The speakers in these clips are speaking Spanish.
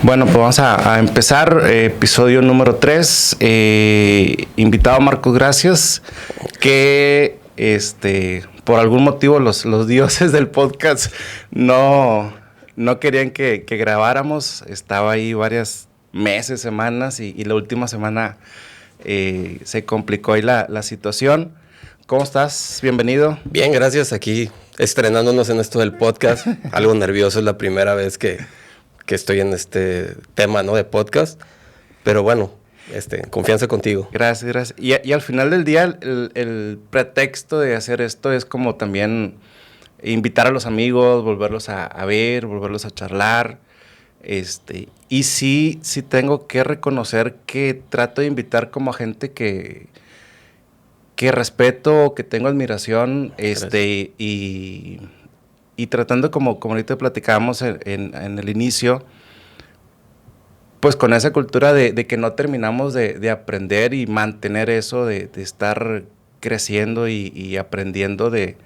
Bueno, pues vamos a empezar. Episodio número 3. Invitado Marcos Gracias, que por algún motivo los dioses del podcast no querían que grabáramos. Estaba ahí varios meses, semanas, y la última semana se complicó ahí la situación. ¿Cómo estás? Bienvenido. Bien, gracias. Aquí estrenándonos en esto del podcast. Algo nervioso, es la primera vez que estoy en este tema, ¿no? De podcast. Pero bueno, confianza contigo. Gracias. Y al final del día, el pretexto de hacer esto es como también invitar a los amigos, volverlos a ver, volverlos a charlar. Y sí tengo que reconocer que trato de invitar como a gente que respeto, que tengo admiración, y tratando como ahorita platicábamos en el inicio, pues con esa cultura de que no terminamos de aprender y mantener eso de estar creciendo y aprendiendo de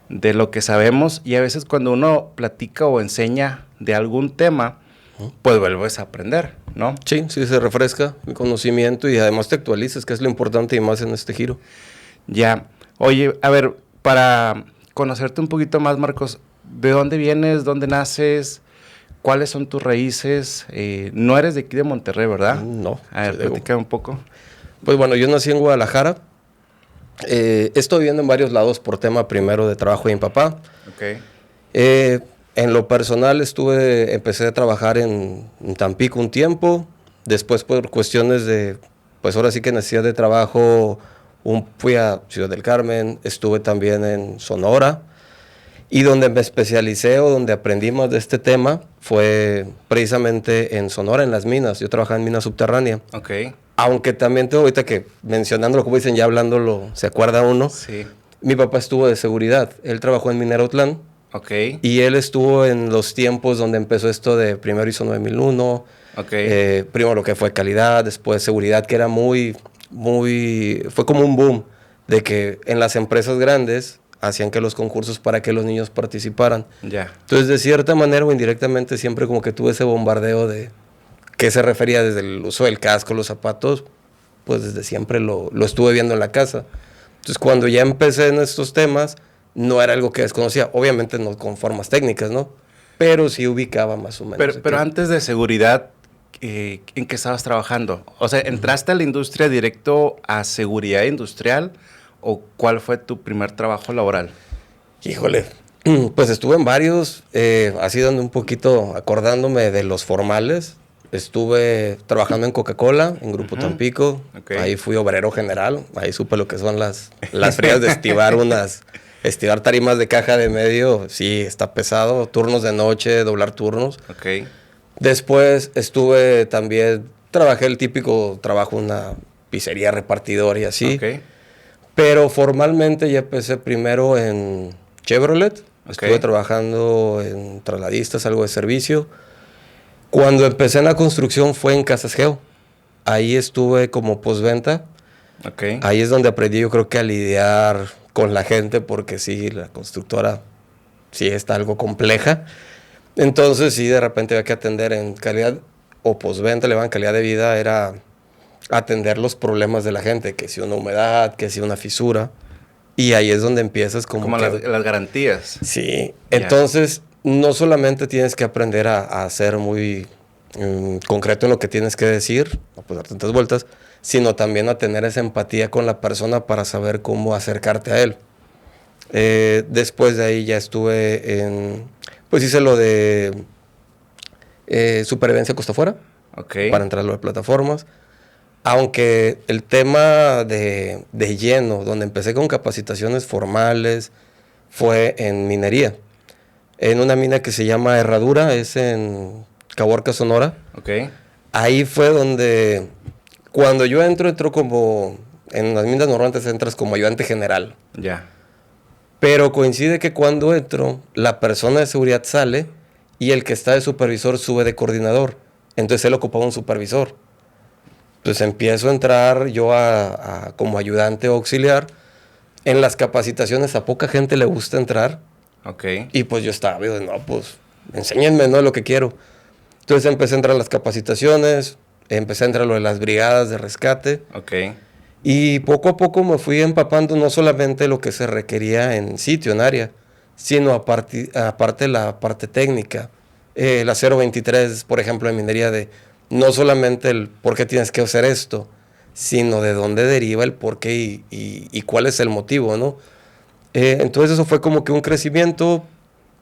lo que sabemos. Y a veces cuando uno platica o enseña de algún tema, pues vuelves a aprender, ¿no? Sí, se refresca el conocimiento y además te actualizas, que es lo importante y más en este giro. Ya. Oye, a ver, para conocerte un poquito más, Marcos, ¿de dónde vienes? ¿Dónde naces? ¿Cuáles son tus raíces? No eres de aquí de Monterrey, ¿verdad? No. A ver, platícame un poco. Pues bueno, yo nací en Guadalajara. Estoy viviendo en varios lados por tema primero de trabajo de mi papá. Ok. En lo personal empecé a trabajar en Tampico un tiempo. Después por cuestiones de, pues ahora sí que necesidad de trabajo, fui a Ciudad del Carmen, estuve también en Sonora. Y donde me especialicé o donde aprendí más de este tema fue precisamente en Sonora, en las minas. Yo trabajaba en mina subterránea. Ok. Aunque también tengo ahorita que mencionándolo, como dicen, ya hablándolo, se acuerda uno. Sí. Mi papá estuvo de seguridad. Él trabajó en Minerotlán. Ok. Y él estuvo en los tiempos donde empezó esto de primero ISO 9001. Ok. Primero lo que fue calidad, después seguridad, que era fue como un boom de que en las empresas grandes hacían que los concursos para que los niños participaran. Ya. Entonces, de cierta manera o indirectamente, siempre como que tuve ese bombardeo de qué se refería desde el uso del casco, los zapatos, pues desde siempre lo estuve viendo en la casa. Entonces, cuando ya empecé en estos temas, no era algo que desconocía. Obviamente no con formas técnicas, ¿no? Pero sí ubicaba más o menos. Pero antes de seguridad, ¿en qué estabas trabajando? O sea, ¿entraste a la industria directo a seguridad industrial o cuál fue tu primer trabajo laboral? Híjole, pues estuve en varios, así dando un poquito, acordándome de los formales. Estuve trabajando en Coca-Cola, en Grupo Tampico. Okay. Ahí fui obrero general. Ahí supe lo que son las frías de estivar tarimas de caja de medio. Sí, está pesado. Turnos de noche, doblar turnos. Okay. Después trabajé el típico trabajo en una pizzería, repartidor y así. Okay. Pero formalmente ya empecé primero en Chevrolet. Okay. Estuve trabajando en trasladistas, algo de servicio. Cuando empecé en la construcción fue en Casas Geo. Ahí estuve como postventa. Okay. Ahí es donde aprendí, yo creo que a lidiar con la gente, porque sí, la constructora sí está algo compleja. Entonces sí, de repente había que atender en calidad o postventa, le van calidad de vida, era atender los problemas de la gente, que si una humedad, que si una fisura. Y ahí es donde empiezas como las garantías. Sí, entonces no solamente tienes que aprender a ser muy concreto en lo que tienes que decir, no pues dar tantas vueltas, sino también a tener esa empatía con la persona para saber cómo acercarte a él. Después de ahí ya estuve pues hice lo de supervivencia costa afuera, para entrar a lo de plataformas. Aunque el tema de lleno, donde empecé con capacitaciones formales, fue en minería. En una mina que se llama Herradura, es en Caborca, Sonora. Okay. Ahí fue donde, cuando yo entro como, en las minas normalmente entras como ayudante general. Ya. Pero coincide que cuando entro, la persona de seguridad sale y el que está de supervisor sube de coordinador. Entonces él ocupaba un supervisor. Entonces empiezo a entrar yo como ayudante o auxiliar. En las capacitaciones a poca gente le gusta entrar. Okay. Y pues yo estaba, digo, no, pues enséñenme, ¿no? Lo que quiero. Entonces empecé a entrar a las capacitaciones, empecé a entrar a lo de las brigadas de rescate. Ok. Y poco a poco me fui empapando no solamente lo que se requería en sitio, en área, sino aparte la parte técnica. La 023, por ejemplo, en minería, de no solamente el por qué tienes que hacer esto, sino de dónde deriva el por qué y cuál es el motivo, ¿no? Entonces eso fue como que un crecimiento,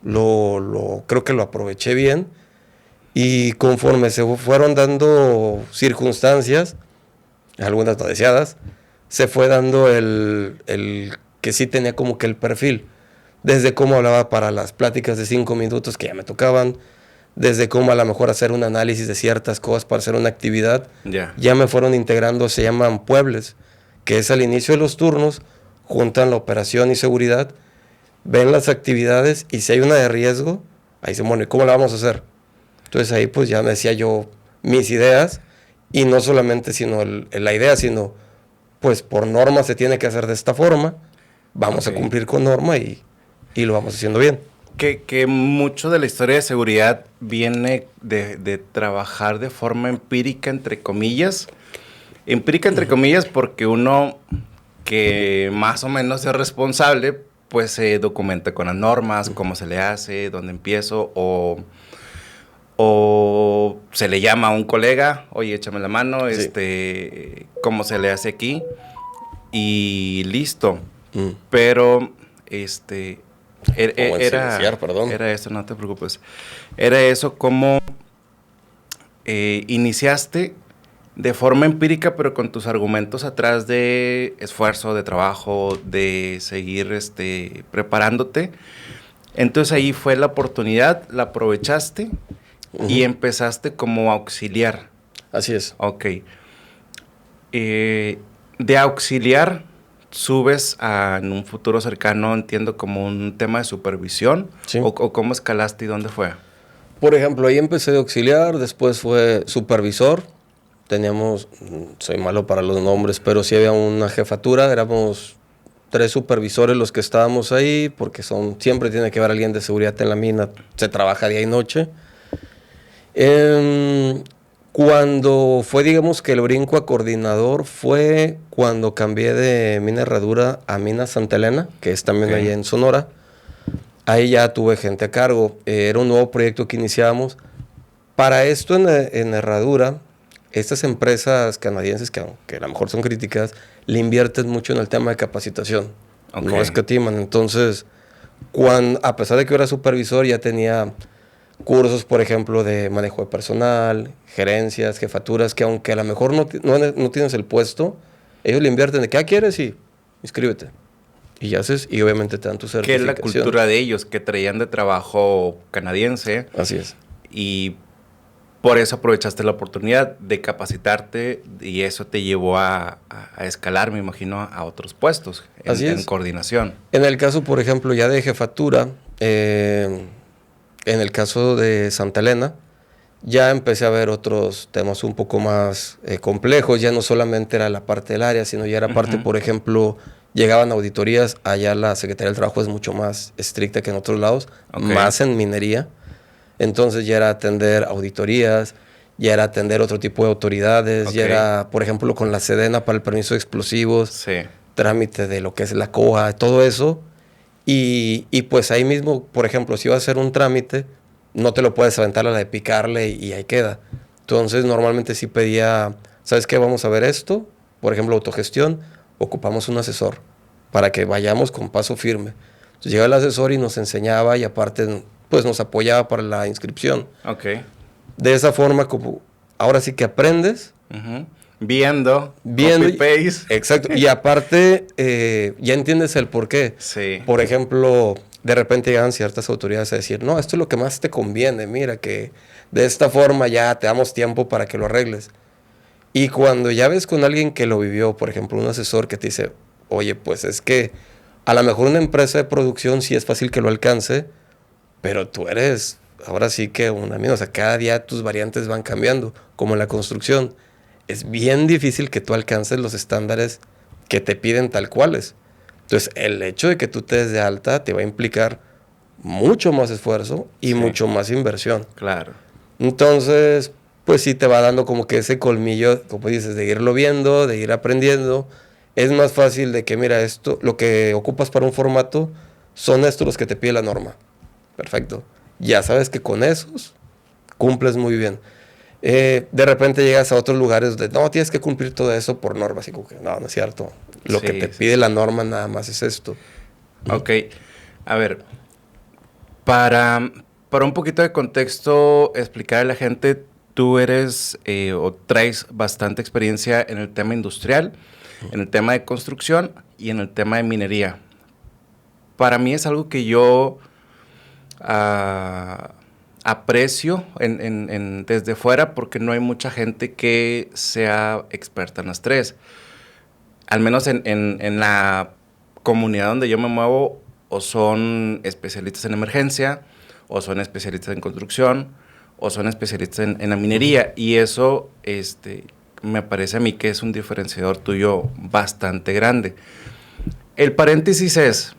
creo que lo aproveché bien, y conforme se fueron dando circunstancias, algunas no deseadas, se fue dando el que sí tenía como que el perfil, desde cómo hablaba para las pláticas de 5 minutos que ya me tocaban, desde cómo a lo mejor hacer un análisis de ciertas cosas para hacer una actividad, ya me fueron integrando, se llaman puebles, que es al inicio de los turnos, juntan la operación y seguridad, ven las actividades y si hay una de riesgo, ahí se pone, ¿cómo la vamos a hacer? Entonces ahí pues ya me decía yo mis ideas, y no solamente la idea, sino pues por norma se tiene que hacer de esta forma, vamos a cumplir con norma y lo vamos haciendo bien. Que mucho de la historia de seguridad viene de trabajar de forma empírica, entre comillas. Empírica, entre comillas, porque uno que más o menos es responsable, pues se documenta con las normas, cómo se le hace, dónde empiezo, o se le llama a un colega, oye, échame la mano, cómo se le hace aquí, y listo. Pero, era eso, no te preocupes. Era eso como iniciaste de forma empírica, pero con tus argumentos atrás de esfuerzo, de trabajo, de seguir preparándote. Entonces ahí fue la oportunidad, la aprovechaste y empezaste como auxiliar. Así es. Ok. De auxiliar subes en un futuro cercano, entiendo, como un tema de supervisión. Sí. ¿O cómo escalaste y dónde fue? Por ejemplo, ahí empecé de auxiliar, después fue supervisor. Teníamos, soy malo para los nombres, pero sí había una jefatura, éramos 3 supervisores los que estábamos ahí, porque siempre tiene que haber alguien de seguridad en la mina, se trabaja día y noche. Cuando fue, digamos que el brinco a coordinador, fue cuando cambié de Mina Herradura a Mina Santa Elena, que es también allá en Sonora. Ahí ya tuve gente a cargo, era un nuevo proyecto que iniciábamos. Para esto en Herradura, estas empresas canadienses, que aunque a lo mejor son críticas, le invierten mucho en el tema de capacitación. No escatiman. Entonces, a pesar de que yo era supervisor, ya tenía cursos, por ejemplo, de manejo de personal, gerencias, jefaturas, que aunque a lo mejor no tienes el puesto, ellos le invierten de ¿qué quieres? Y inscríbete. Y ya haces, y obviamente te dan tu certificación. Que es la cultura de ellos, que traían de trabajo canadiense. Así es. Y por eso aprovechaste la oportunidad de capacitarte y eso te llevó a escalar, me imagino, a otros puestos en coordinación. En el caso, por ejemplo, ya de jefatura, en el caso de Santa Elena, ya empecé a ver otros temas un poco más complejos. Ya no solamente era la parte del área, sino ya era parte, por ejemplo, llegaban auditorías. Allá la Secretaría del Trabajo es mucho más estricta que en otros lados, más en minería. Entonces ya era atender auditorías, ya era atender otro tipo de autoridades, ya era, por ejemplo, con la Sedena para el permiso de explosivos, trámite de lo que es la COA, todo eso. Y pues ahí mismo, por ejemplo, si vas a hacer un trámite, no te lo puedes aventar a la de picarle y ahí queda. Entonces, normalmente sí pedía, ¿sabes qué? Vamos a ver esto. Por ejemplo, autogestión, ocupamos un asesor para que vayamos con paso firme. Entonces, llegaba el asesor y nos enseñaba y aparte, pues nos apoyaba para la inscripción. De esa forma, como ahora sí que aprendes. Viendo, copy-paste. Exacto. Y aparte, ya entiendes el por qué. Por ejemplo, de repente llegan ciertas autoridades a decir, no, esto es lo que más te conviene, mira, que de esta forma ya te damos tiempo para que lo arregles. Y cuando ya ves con alguien que lo vivió, por ejemplo, un asesor que te dice, oye, pues es que a lo mejor una empresa de producción sí es fácil que lo alcance, pero tú eres, ahora sí que una mina, o sea, cada día tus variantes van cambiando, como en la construcción. Es bien difícil que tú alcances los estándares que te piden tal cuales. Entonces, el hecho de que tú te des de alta te va a implicar mucho más esfuerzo y mucho más inversión. Claro. Entonces, pues sí te va dando como que ese colmillo, como dices, de irlo viendo, de ir aprendiendo. Es más fácil de que, mira, esto, lo que ocupas para un formato, son estos los que te pide la norma. Perfecto. Ya sabes que con esos cumples muy bien. De repente llegas a otros lugares donde no, tienes que cumplir todo eso por normas. Y como que no, no es cierto. Lo que te pide la norma nada más es esto. Ok. A ver, para, para un poquito de contexto, explicar a la gente, tú eres o traes bastante experiencia en el tema industrial, en el tema de construcción y en el tema de minería. Para mí es algo que yo aprecio desde fuera porque no hay mucha gente que sea experta en las tres. Al menos en la comunidad donde yo me muevo, o son especialistas en emergencia, o son especialistas en construcción, o son especialistas en la minería. Y eso me parece a mí que es un diferenciador tuyo bastante grande. El paréntesis es,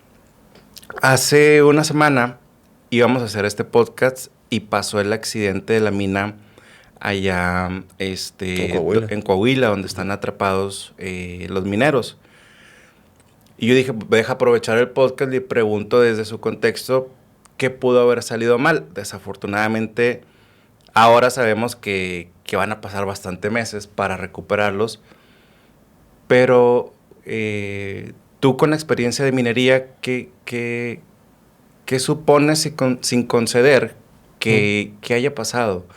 hace una semana íbamos a hacer este podcast y pasó el accidente de la mina allá en Coahuila, donde están atrapados los mineros. Y yo dije, deja aprovechar el podcast y pregunto desde su contexto qué pudo haber salido mal. Desafortunadamente, ahora sabemos que van a pasar bastante meses para recuperarlos, pero tú con la experiencia de minería, ¿qué supones sin conceder que haya pasado?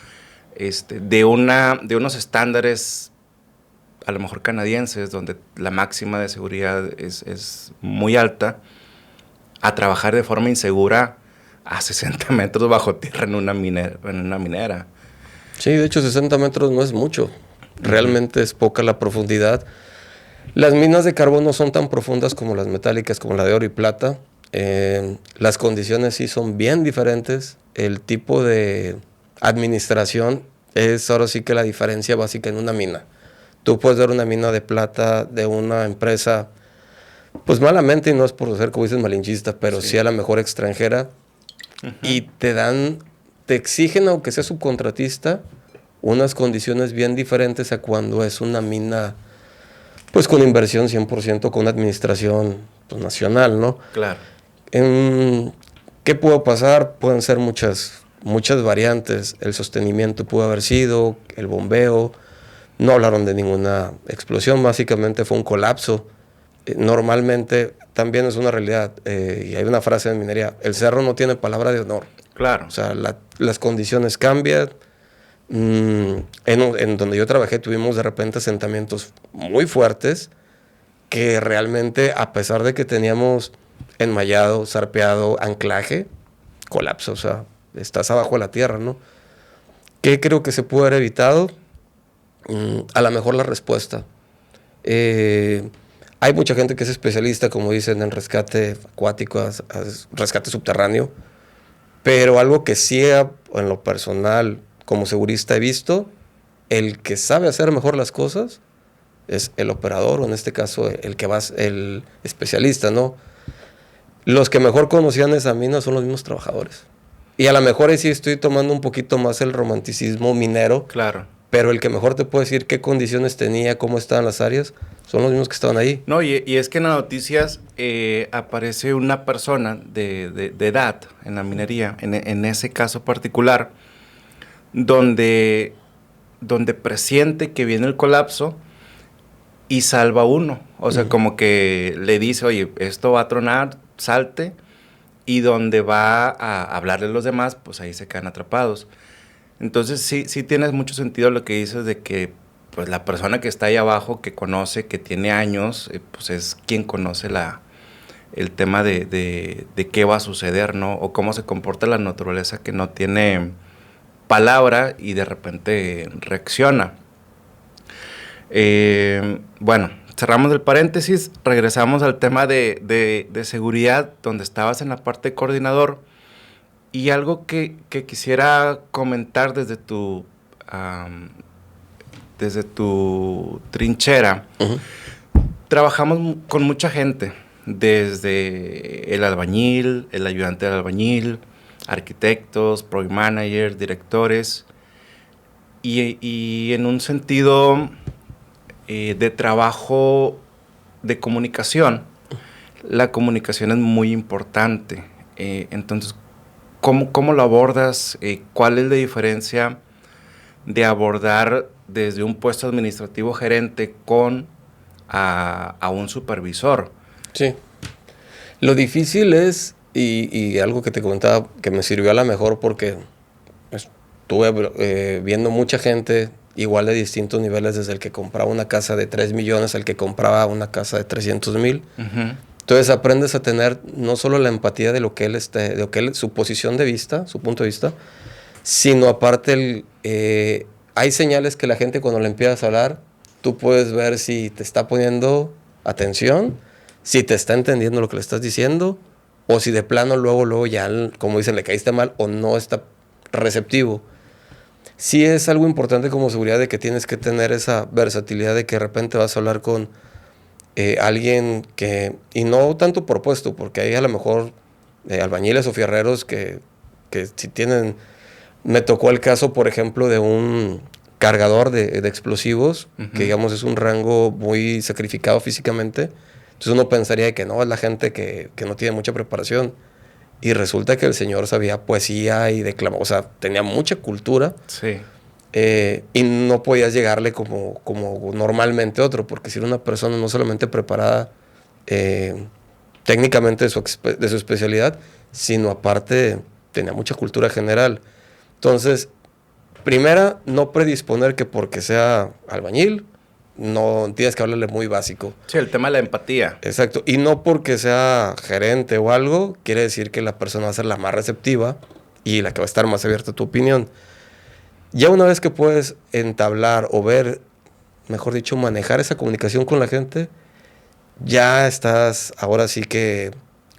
De unos estándares a lo mejor canadienses, donde la máxima de seguridad es muy alta, a trabajar de forma insegura a 60 metros bajo tierra en una minera. Sí, de hecho 60 metros no es mucho. Realmente es poca la profundidad. Las minas de carbón no son tan profundas como las metálicas, como la de oro y plata. Las condiciones sí son bien diferentes. El tipo de administración es ahora sí que la diferencia básica en una mina. Tú puedes ver una mina de plata de una empresa, pues malamente, y no es por ser, como dices, malinchista, pero sí a la mejor extranjera, y te exigen, aunque sea subcontratista, unas condiciones bien diferentes a cuando es una mina, pues con inversión 100%, con una administración pues, nacional, ¿no? Claro. ¿Qué pudo pasar? Pueden ser muchas variantes. El sostenimiento pudo haber sido, el bombeo. No hablaron de ninguna explosión, básicamente fue un colapso. Normalmente también es una realidad, y hay una frase en minería, el cerro no tiene palabra de honor. Claro. O sea, las condiciones cambian. En donde yo trabajé tuvimos de repente asentamientos muy fuertes que realmente, a pesar de que teníamos enmallado, zarpeado, anclaje, colapso. O sea, estás abajo de la tierra, ¿no? ¿Qué creo que se pudo haber evitado? A lo mejor la respuesta. Hay mucha gente que es especialista, como dicen, en rescate acuático, rescate subterráneo, pero algo que sí en lo personal, como segurista he visto, el que sabe hacer mejor las cosas es el operador, o en este caso el especialista, ¿no? Los que mejor conocían esa mina son los mismos trabajadores. Y a lo mejor ahí sí estoy tomando un poquito más el romanticismo minero. Claro. Pero el que mejor te puede decir qué condiciones tenía, cómo estaban las áreas, son los mismos que estaban ahí. No, y es que en las noticias aparece una persona de edad en la minería, en ese caso particular, donde presiente que viene el colapso y salva uno. O sea, como que le dice, oye, esto va a tronar, salte, y donde va a hablarle a los demás, pues ahí se quedan atrapados. Entonces sí tienes mucho sentido lo que dices de que pues la persona que está ahí abajo, que conoce, que tiene años, pues es quien conoce el tema de qué va a suceder, ¿no? O cómo se comporta la naturaleza que no tiene palabra y de repente reacciona. Bueno, cerramos el paréntesis, regresamos al tema de seguridad, donde estabas en la parte de coordinador. Y algo que quisiera comentar desde tu trinchera. Trabajamos con mucha gente, desde el albañil, el ayudante del albañil, arquitectos, project manager, directores. y en un sentido de trabajo de comunicación, la comunicación es muy importante. Entonces, ¿cómo lo abordas? ¿Cuál es la diferencia de abordar desde un puesto administrativo gerente a un supervisor? Sí. Lo difícil es, y algo que te comentaba que me sirvió a la mejor porque estuve viendo mucha gente igual de distintos niveles, desde el que compraba una casa de 3 millones al que compraba una casa de 300,000. Uh-huh. Entonces aprendes a tener no solo la empatía de lo que él su posición de vista, su punto de vista, sino aparte hay señales que la gente cuando le empiezas a hablar, tú puedes ver si te está poniendo atención, si te está entendiendo lo que le estás diciendo, o si de plano luego ya, como dicen, le caíste mal o no está receptivo. Sí es algo importante como seguridad de que tienes que tener esa versatilidad de que de repente vas a hablar con alguien que, y no tanto por puesto, porque hay a lo mejor albañiles o fierreros que si tienen, me tocó el caso, por ejemplo, de un cargador de explosivos, uh-huh, que digamos es un rango muy sacrificado físicamente. Entonces uno pensaría que no, es la gente que no tiene mucha preparación. Y resulta que el señor sabía poesía y declamaba, o sea, tenía mucha cultura. Sí. Y no podías llegarle como normalmente otro, porque si era una persona no solamente preparada técnicamente de su especialidad, sino aparte tenía mucha cultura general. Entonces, primera, no predisponer que porque sea albañil, no tienes que hablarle muy básico. Sí, el tema de la empatía. Exacto. Y no porque sea gerente o algo, quiere decir que la persona va a ser la más receptiva y la que va a estar más abierta a tu opinión. Ya una vez que puedes entablar o ver, mejor dicho, manejar esa comunicación con la gente, ya estás ahora sí que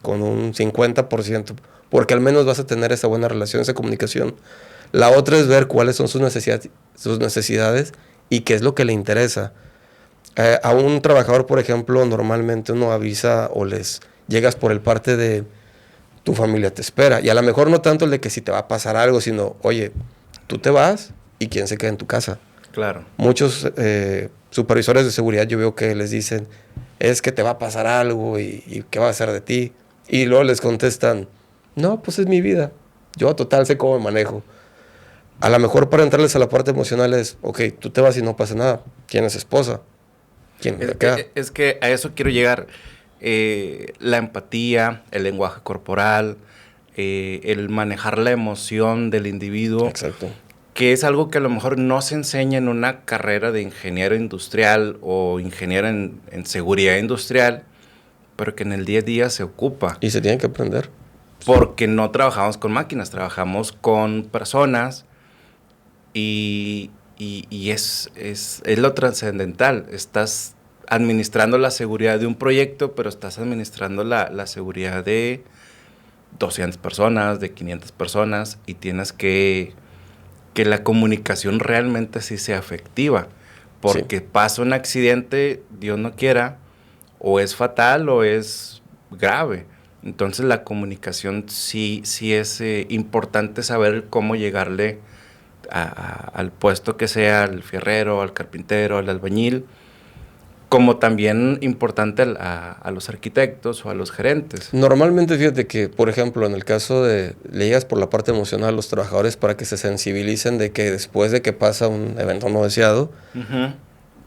con un 50%, porque al menos vas a tener esa buena relación, esa comunicación. La otra es ver cuáles son sus necesidades y qué es lo que le interesa. A un trabajador, por ejemplo, normalmente uno avisa o les llegas por el parte de tu familia te espera. Y a lo mejor no tanto el de que si te va a pasar algo, sino, oye, tú te vas y quién se queda en tu casa. Claro. Muchos supervisores de seguridad yo veo que les dicen, es que te va a pasar algo y qué va a hacer de ti. Y luego les contestan, no, pues es mi vida. Yo total sé cómo me manejo. A lo mejor para entrarles a la parte emocional es, ok, tú te vas y no pasa nada. ¿Tienes esposa? ¿Quién te queda? Es que a eso quiero llegar. La empatía, el lenguaje corporal, el manejar la emoción del individuo. Exacto. Que es algo que a lo mejor no se enseña en una carrera de ingeniero industrial o ingeniero en seguridad industrial, pero que en el día a día se ocupa. Y se tiene que aprender. Porque no trabajamos con máquinas, trabajamos con personas y es lo trascendental. Estás administrando la seguridad de un proyecto, pero estás administrando la seguridad de 200 personas, de 500 personas, y tienes que la comunicación realmente sí sea efectiva. Porque sí, pasa un accidente, Dios no quiera, o es fatal o es grave. Entonces la comunicación sí es importante saber cómo llegarle al puesto que sea, al fierrero, al carpintero, al albañil, como también importante a los arquitectos o a los gerentes. Normalmente, fíjate que, por ejemplo, en el caso de le llegas por la parte emocional a los trabajadores para que se sensibilicen de que después de que pasa un evento no deseado, uh-huh,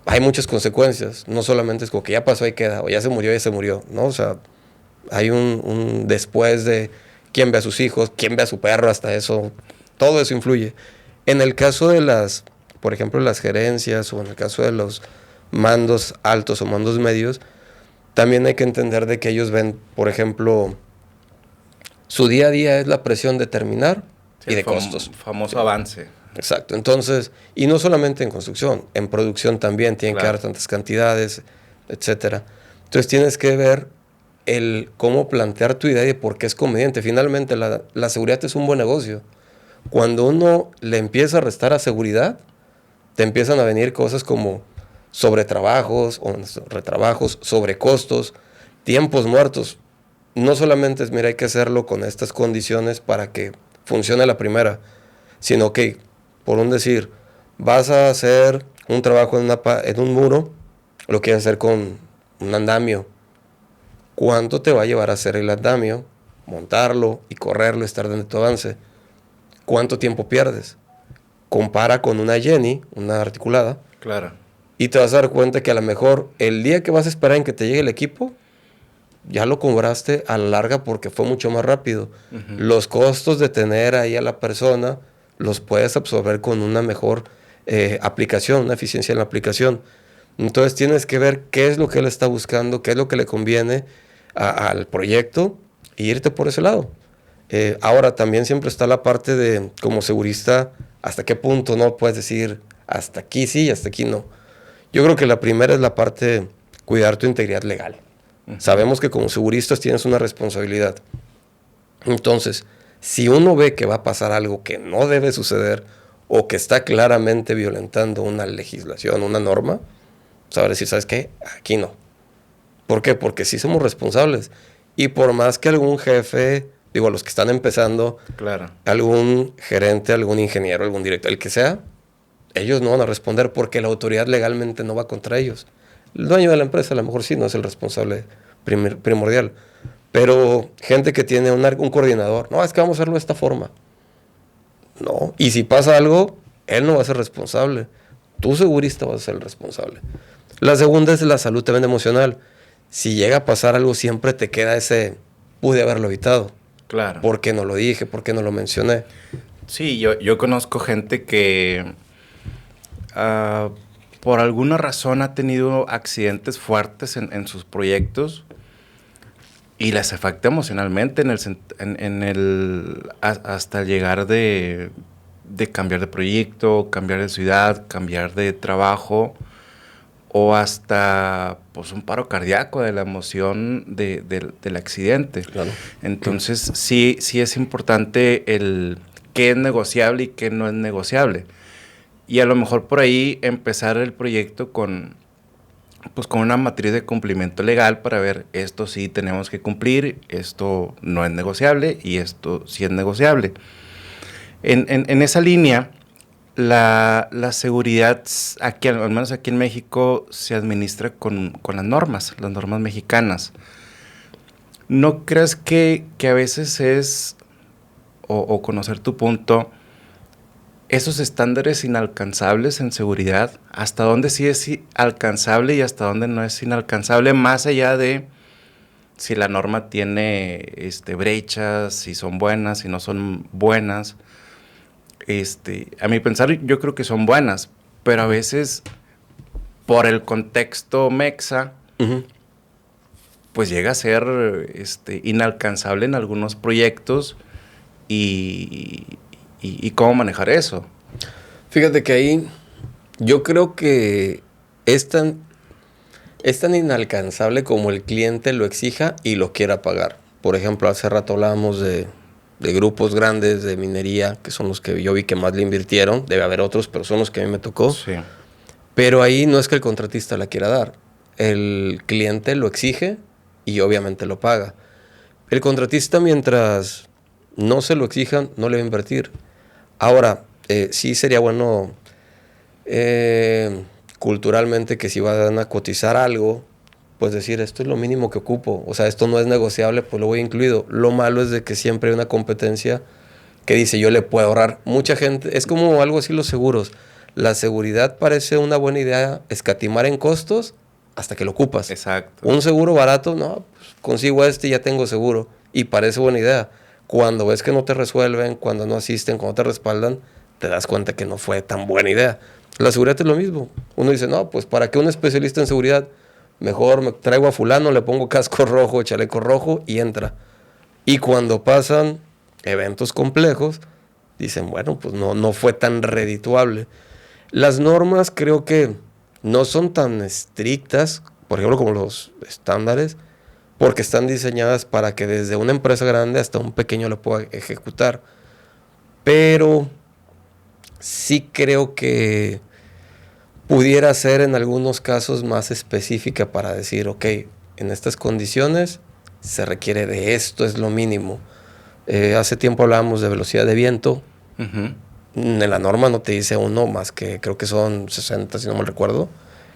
hay muchas consecuencias. No solamente es como que ya pasó y queda, o ya se murió, ¿no? O sea, hay un después de quién ve a sus hijos, quién ve a su perro, hasta eso, todo eso influye. En el caso de por ejemplo, las gerencias o en el caso de los mandos altos o mandos medios, también hay que entender de que ellos ven, por ejemplo, su día a día es la presión de terminar, sí, y de costos. Famoso avance. Exacto. Entonces, y no solamente en construcción, en producción también tienen que dar tantas cantidades, etcétera. Entonces tienes que ver cómo plantear tu idea y por qué es conveniente. Finalmente, la seguridad es un buen negocio. Cuando uno le empieza a restar a seguridad, te empiezan a venir cosas como sobretrabajos o retrabajos, sobrecostos, tiempos muertos. No solamente es, mira, hay que hacerlo con estas condiciones para que funcione la primera, sino que, por un decir, Vas a hacer un trabajo en un muro, lo quieres hacer con un andamio. ¿Cuánto te va a llevar a hacer el andamio, montarlo y correrlo, estar dando tu avance? ¿Cuánto tiempo pierdes? Compara con una Jenny, una articulada, Claro. y te vas a dar cuenta que a lo mejor el día que vas a esperar en que te llegue el equipo, ya lo cobraste a la larga porque fue mucho más rápido. Ujú. Los costos de tener ahí a la persona los puedes absorber con una mejor aplicación, una eficiencia en la aplicación. Entonces tienes que ver qué es lo que él está buscando, qué es lo que le conviene al proyecto e irte por ese lado. Ahora también siempre está la parte de, como segurista, hasta qué punto no puedes decir, hasta aquí sí, hasta aquí no. Yo creo que la primera es la parte de cuidar tu integridad legal. Ujú. Sabemos que como seguristas tienes una responsabilidad. Entonces, si uno ve que va a pasar algo que no debe suceder o que está claramente violentando una legislación, una norma, saber decir, ¿sabes qué? Aquí no. ¿Por qué? Porque sí somos responsables. Y por más que algún jefe, digo, los que están empezando, Claro. algún gerente, algún ingeniero, algún director, el que sea, ellos no van a responder porque la autoridad legalmente no va contra ellos. El dueño de la empresa a lo mejor sí no es el responsable primordial. Pero gente que tiene un coordinador, no, es que vamos a hacerlo de esta forma. No, y si pasa algo, él no va a ser responsable. Tú segurista vas a ser el responsable. La segunda es la salud también emocional. Si llega a pasar algo, siempre te queda ese, pude haberlo evitado. Claro. ¿Por qué no lo dije? ¿Por qué no lo mencioné? Sí, yo conozco gente que por alguna razón ha tenido accidentes fuertes en sus proyectos y les afecta emocionalmente hasta llegar de cambiar de proyecto, cambiar de ciudad, cambiar de trabajo o hasta pues un paro cardíaco de la emoción del accidente. Claro. Entonces sí es importante el qué es negociable y qué no es negociable. Y a lo mejor por ahí empezar el proyecto con una matriz de cumplimiento legal para ver esto sí tenemos que cumplir, esto no es negociable y esto sí es negociable. En esa línea, la seguridad, aquí, al menos aquí en México, se administra con las normas mexicanas. ¿No crees que a veces es, o conocer tu punto, esos estándares inalcanzables en seguridad, hasta dónde sí es alcanzable y hasta dónde no es inalcanzable, más allá de si la norma tiene brechas, si son buenas, si no son buenas? A mi pensar, yo creo que son buenas, pero a veces, por el contexto mexa, Uh-huh. pues llega a ser inalcanzable en algunos proyectos y cómo manejar eso. Fíjate que ahí yo creo que es tan inalcanzable como el cliente lo exija y lo quiera pagar. Por ejemplo, hace rato hablábamos de grupos grandes de minería, que son los que yo vi que más le invirtieron. Debe haber otros, pero son los que a mí me tocó. Sí. Pero ahí no es que el contratista la quiera dar. El cliente lo exige y obviamente lo paga. El contratista, mientras no se lo exijan, no le va a invertir. Ahora, sí sería bueno culturalmente que si van a cotizar algo, pues decir, esto es lo mínimo que ocupo. O sea, esto no es negociable, pues lo voy incluido. Lo malo es de que siempre hay una competencia que dice, yo le puedo ahorrar. Mucha gente, es como algo así los seguros. La seguridad parece una buena idea escatimar en costos hasta que lo ocupas. Exacto. Un seguro barato, no, pues consigo y ya tengo seguro. Y parece buena idea. Cuando ves que no te resuelven, cuando no asisten, cuando te respaldan, te das cuenta que no fue tan buena idea. La seguridad es lo mismo. Uno dice, no, pues ¿para qué un especialista en seguridad? Mejor me traigo a fulano, le pongo casco rojo, chaleco rojo y entra. Y cuando pasan eventos complejos, dicen, bueno, pues no fue tan redituable. Las normas creo que no son tan estrictas, por ejemplo, como los estándares, porque están diseñadas para que desde una empresa grande hasta un pequeño lo pueda ejecutar. Pero sí creo que pudiera ser en algunos casos más específica para decir, ok, en estas condiciones se requiere de esto, es lo mínimo. Hace tiempo hablábamos de velocidad de viento. Uh-huh. En la norma no te dice uno más que creo que son 60, si no me recuerdo,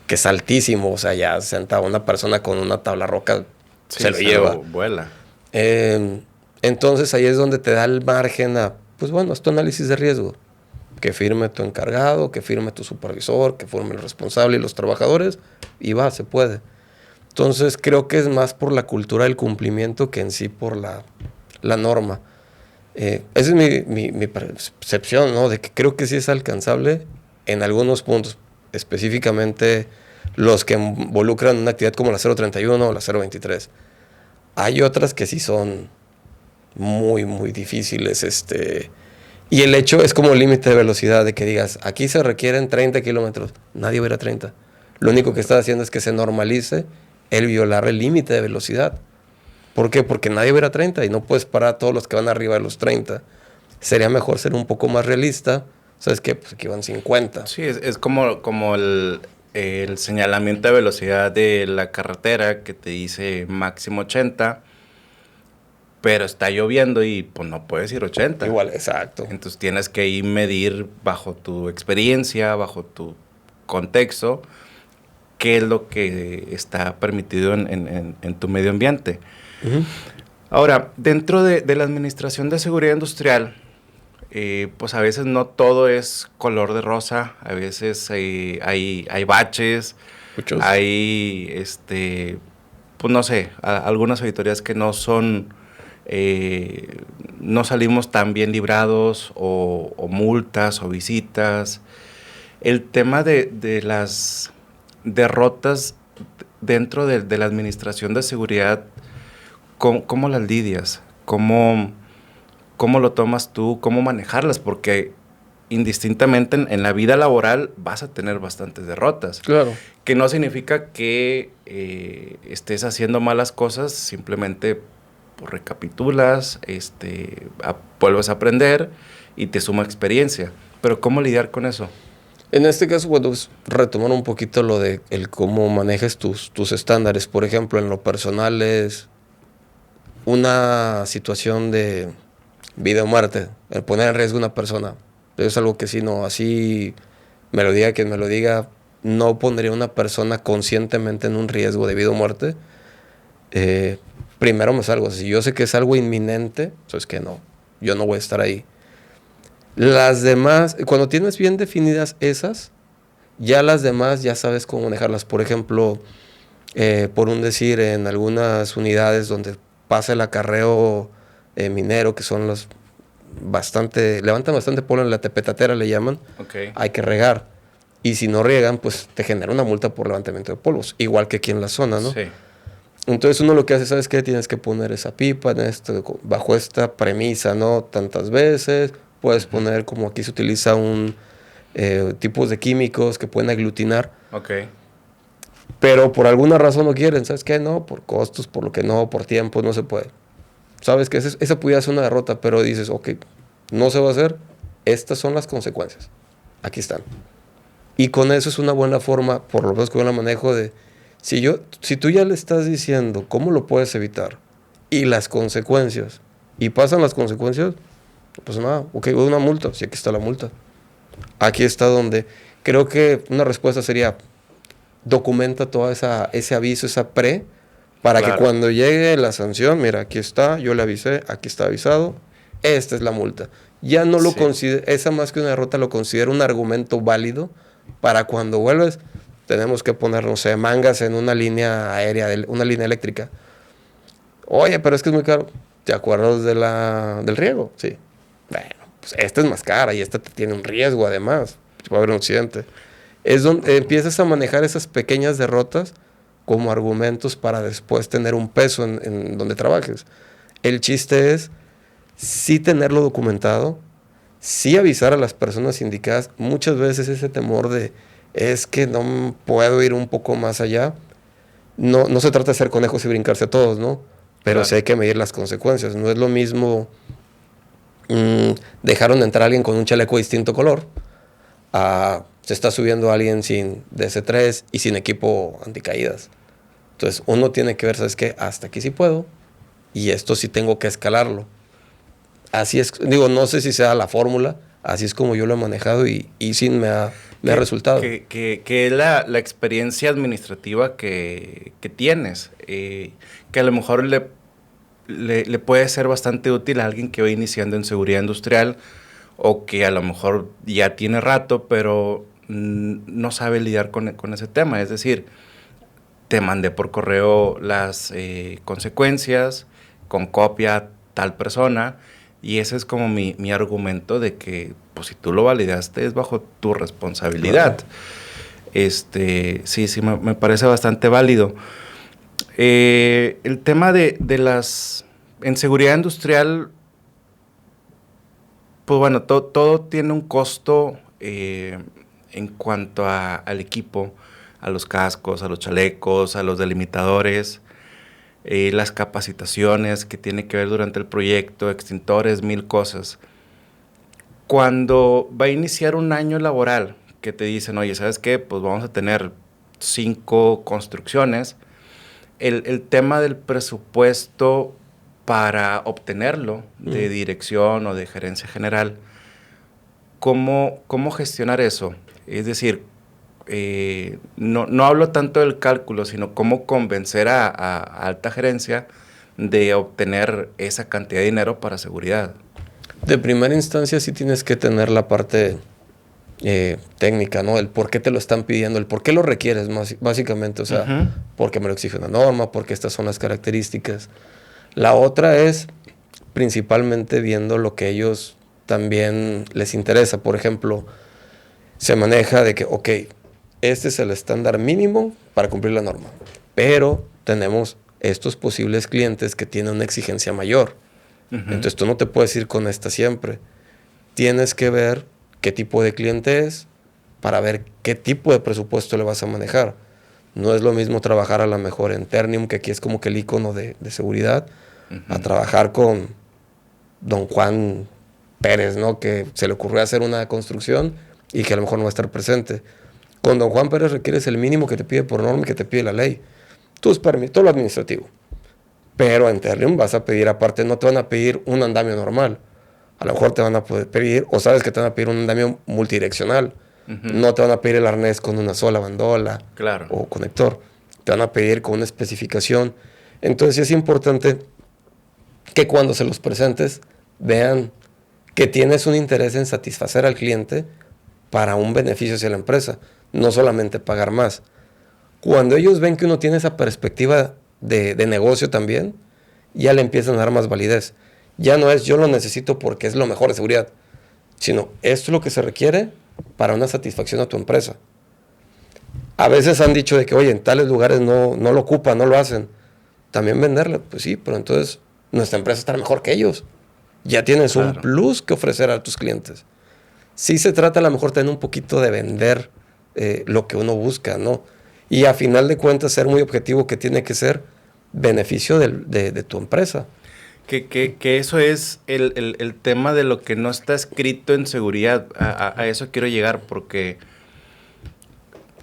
que es altísimo. O sea, ya 60, una persona con una tabla roca Sí, se lo lleva. Vuela. Entonces ahí es donde te da el margen a, pues bueno, es tu análisis de riesgo. Que firme tu encargado, que firme tu supervisor, que firme el responsable y los trabajadores, y va, se puede. Entonces creo que es más por la cultura del cumplimiento que en sí por la norma. Esa es mi percepción, ¿no? De que creo que sí es alcanzable en algunos puntos, específicamente los que involucran una actividad como la 031 o la 023. Hay otras que sí son muy, muy difíciles, y el hecho es como el límite de velocidad, de que digas, aquí se requieren 30 kilómetros, nadie va a ir a 30. Lo único que está haciendo es que se normalice el violar el límite de velocidad. ¿Por qué? Porque nadie va a ir a 30 y no puedes parar a todos los que van arriba de los 30. Sería mejor ser un poco más realista. ¿Sabes qué? Pues aquí van 50. Sí, es como el señalamiento de velocidad de la carretera que te dice máximo 80, pero está lloviendo y pues no puedes ir 80. Igual, exacto. Entonces tienes que ir medir bajo tu experiencia, bajo tu contexto, qué es lo que está permitido en tu medio ambiente. Uh-huh. Ahora, dentro de la Administración de Seguridad Industrial, pues a veces no todo es color de rosa, a veces hay baches, Muchos. hay, pues no sé, algunas auditorías que no son, no salimos tan bien librados, o multas o visitas. El tema de las derrotas dentro de la Administración de Seguridad, ¿cómo las lidias? ¿Cómo lo tomas tú? ¿Cómo manejarlas? Porque indistintamente en la vida laboral vas a tener bastantes derrotas. Claro. Que no significa que estés haciendo malas cosas, simplemente pues, recapitulas, vuelves a aprender y te suma experiencia. Pero ¿cómo lidiar con eso? En este caso, bueno, pues, retomar un poquito lo de el cómo manejes tus estándares. Por ejemplo, en lo personal es una situación de vida o muerte, el poner en riesgo a una persona. Es algo que si no, así me lo diga quien me lo diga, no pondría a una persona conscientemente en un riesgo de vida o muerte. Primero me salgo. Si yo sé que es algo inminente, pues que no, yo no voy a estar ahí. Las demás, cuando tienes bien definidas esas, ya las demás ya sabes cómo manejarlas. Por ejemplo, por un decir, en algunas unidades donde pasa el acarreo minero, que son los levantan bastante polvo en la tepetatera, le llaman. Okay. Hay que regar. Y si no riegan, pues te genera una multa por levantamiento de polvos, igual que aquí en la zona, ¿no? Sí. Entonces uno lo que hace, ¿sabes qué? Tienes que poner esa pipa bajo esta premisa, ¿no? Tantas veces. Puedes poner, como aquí se utiliza tipos de químicos que pueden aglutinar. Ok. Pero por alguna razón no quieren, ¿sabes qué? No, por costos, por lo que no, por tiempo, no se puede. Sabes que esa pudiera ser una derrota, pero dices, ok, no se va a hacer, estas son las consecuencias. Aquí están. Y con eso es una buena forma, por lo menos que yo la manejo, de si tú ya le estás diciendo cómo lo puedes evitar y las consecuencias, y pasan las consecuencias, pues nada, ok, una multa, sí, aquí está la multa. Aquí está donde creo que una respuesta sería, documenta todo ese aviso, esa para Claro. que cuando llegue la sanción, mira, aquí está, yo le avisé, aquí está avisado, esta es la multa. Ya no lo considero, esa más que una derrota lo considero un argumento válido para cuando vuelves, tenemos que poner, no sé, mangas en una línea aérea, una línea eléctrica. Oye, pero es que es muy caro. ¿Te acuerdas del riego? Sí. Bueno, pues esta es más cara y esta tiene un riesgo además. Va a haber un accidente. Es donde empiezas a manejar esas pequeñas derrotas como argumentos para después tener un peso en donde trabajes. El chiste es sí tenerlo documentado, sí avisar a las personas indicadas. Muchas veces ese temor de es que no puedo ir un poco más allá. No se trata de ser conejos y brincarse a todos, ¿no? Pero sí hay que medir las consecuencias. No es lo mismo dejaron entrar a alguien con un chaleco de distinto color se está subiendo a alguien sin DC3 y sin equipo anticaídas. Entonces uno tiene que ver, ¿sabes qué? Hasta aquí sí puedo y esto sí tengo que escalarlo. Así es, digo, no sé si sea la fórmula, así es como yo lo he manejado y sí me ha resultado. Que es la experiencia administrativa que tienes, que a lo mejor le puede ser bastante útil a alguien que va iniciando en seguridad industrial o que a lo mejor ya tiene rato, pero no sabe lidiar con ese tema. Es decir, te mandé por correo las consecuencias con copia a tal persona y ese es como mi argumento de que pues si tú lo validaste es bajo tu responsabilidad. Claro. Sí, me parece bastante válido. El tema de las... En seguridad industrial, pues bueno, todo tiene un costo en cuanto al equipo, a los cascos, a los chalecos, a los delimitadores, las capacitaciones que tiene que ver durante el proyecto, extintores, 1000 cosas. Cuando va a iniciar un año laboral, que te dicen, oye, ¿sabes qué? Pues vamos a tener 5 construcciones. El tema del presupuesto para obtenerlo de dirección o de gerencia general, ¿cómo gestionar eso? Es decir, no hablo tanto del cálculo, sino cómo convencer a alta gerencia de obtener esa cantidad de dinero para seguridad. De primera instancia sí tienes que tener la parte técnica, ¿no? El por qué te lo están pidiendo, el por qué lo requieres, básicamente. O sea, porque me lo exige una norma, porque estas son las características. La otra es principalmente viendo lo que ellos también les interesa. Por ejemplo, se maneja de que, ok, este es el estándar mínimo para cumplir la norma, pero tenemos estos posibles clientes que tienen una exigencia mayor. Entonces tú no te puedes ir con esta siempre. Tienes que ver qué tipo de cliente es para ver qué tipo de presupuesto le vas a manejar. No es lo mismo trabajar a lo mejor en Ternium, que aquí es como que el icono de seguridad, a trabajar con don Juan Pérez, ¿no? Que se le ocurrió hacer una construcción y que a lo mejor no va a estar presente. Con don Juan Pérez requieres el mínimo que te pide por norma y que te pide la ley. Tus permisos, todo lo administrativo. Pero en Ternium vas a pedir aparte, no te van a pedir un andamio normal. A lo mejor te van a poder pedir, o sabes que te van a pedir un andamio multidireccional. No te van a pedir el arnés con una sola bandola o conector. Te van a pedir con una especificación. Entonces es importante que cuando se los presentes vean que tienes un interés en satisfacer al cliente para un beneficio hacia la empresa, no solamente pagar más. Cuando ellos ven que uno tiene esa perspectiva de negocio también, ya le empiezan a dar más validez. Ya no es yo lo necesito porque es lo mejor de seguridad, sino esto es lo que se requiere para una satisfacción a tu empresa. A veces han dicho de que, oye, en tales lugares no lo ocupan, no lo hacen. También venderle, pues sí, pero entonces nuestra empresa estará mejor que ellos. Ya tienes un plus que ofrecer a tus clientes. Sí se trata a lo mejor tener un poquito de vender lo que uno busca, ¿no? Y a final de cuentas ser muy objetivo, que tiene que ser beneficio de tu empresa. Que eso es el tema de lo que no está escrito en seguridad. A eso quiero llegar porque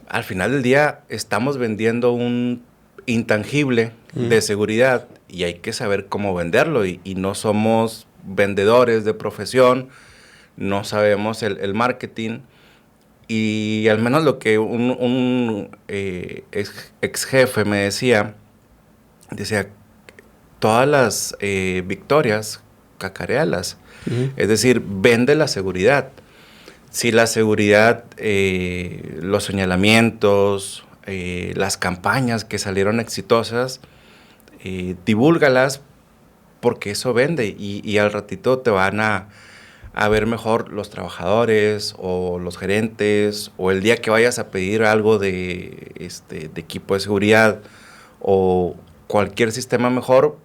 al final del día estamos vendiendo un intangible de seguridad y hay que saber cómo venderlo y no somos vendedores de profesión, no sabemos el marketing y al menos lo que un ex jefe me decía, todas las victorias, cacarealas. Es decir, vende la seguridad. Si la seguridad, los señalamientos, las campañas que salieron exitosas, divúlgalas porque eso vende y al ratito te van a ver mejor los trabajadores o los gerentes o el día que vayas a pedir algo de equipo de seguridad o cualquier sistema mejor,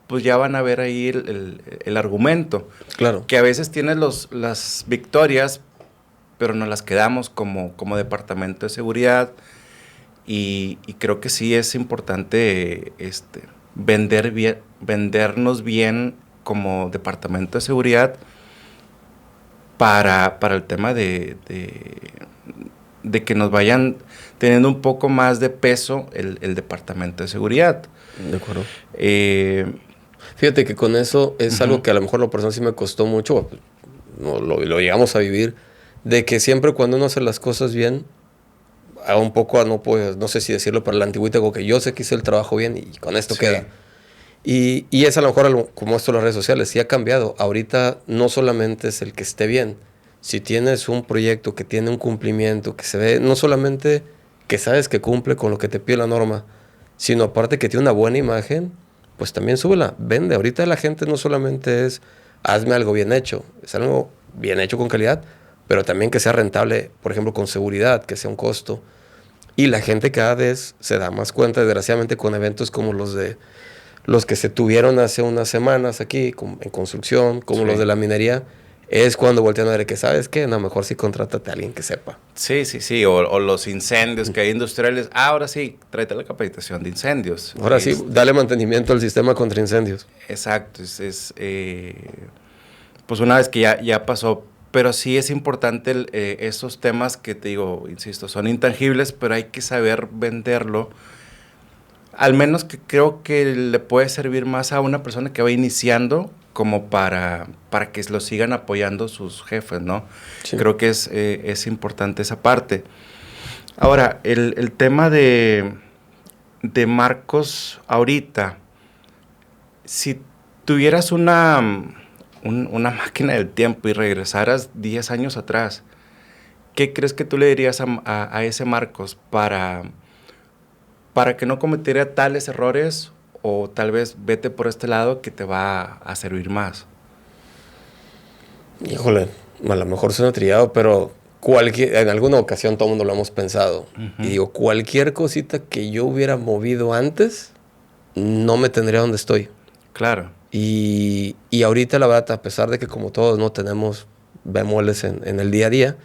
pues ya van a ver ahí el argumento. Claro. Que a veces tienes las victorias, pero nos las quedamos como departamento de seguridad y creo que sí es importante vendernos bien como departamento de seguridad para el tema de que nos vayan teniendo un poco más de peso el departamento de seguridad. De acuerdo. Fíjate que con eso es algo que a lo mejor lo personal sí me costó mucho. lo llegamos a vivir, de que siempre cuando uno hace las cosas bien, a un poco, no sé si decirlo para la antigüita, como que yo sé que hice el trabajo bien y con esto queda. Y es a lo mejor, como esto en las redes sociales, sí ha cambiado. Ahorita no solamente es el que esté bien. Si tienes un proyecto que tiene un cumplimiento, que se ve, no solamente que sabes que cumple con lo que te pide la norma, sino aparte que tiene una buena imagen, pues también súbela, vende. Ahorita la gente no solamente es, hazme algo bien hecho, es algo bien hecho con calidad, pero también que sea rentable, por ejemplo, con seguridad, que sea un costo. Y la gente cada vez se da más cuenta, desgraciadamente, con eventos como los que se tuvieron hace unas semanas aquí, en construcción, como los de la minería, es cuando voltean a ver que, ¿sabes qué? No, mejor sí contrátate a alguien que sepa. Sí. O los incendios que hay industriales. Ahora sí, tráete la capacitación de incendios. Ahora sí, dale mantenimiento al sistema contra incendios. Exacto. Pues una vez que ya pasó. Pero sí es importante esos temas que te digo, insisto, son intangibles, pero hay que saber venderlo. Al menos que creo que le puede servir más a una persona que va iniciando como para que lo sigan apoyando sus jefes, ¿no? Sí. Creo que es importante esa parte. Ahora, el tema de Marcos ahorita, si tuvieras una máquina del tiempo y regresaras 10 años atrás, ¿qué crees que tú le dirías a ese Marcos para que no cometiera tales errores, o tal vez vete por este lado que te va a servir más? Híjole, a lo mejor suena trillado, pero en alguna ocasión todo el mundo lo hemos pensado. Y digo, cualquier cosita que yo hubiera movido antes, no me tendría donde estoy. Claro. Y ahorita, la verdad, a pesar de que como todos no tenemos bemoles en el día a día,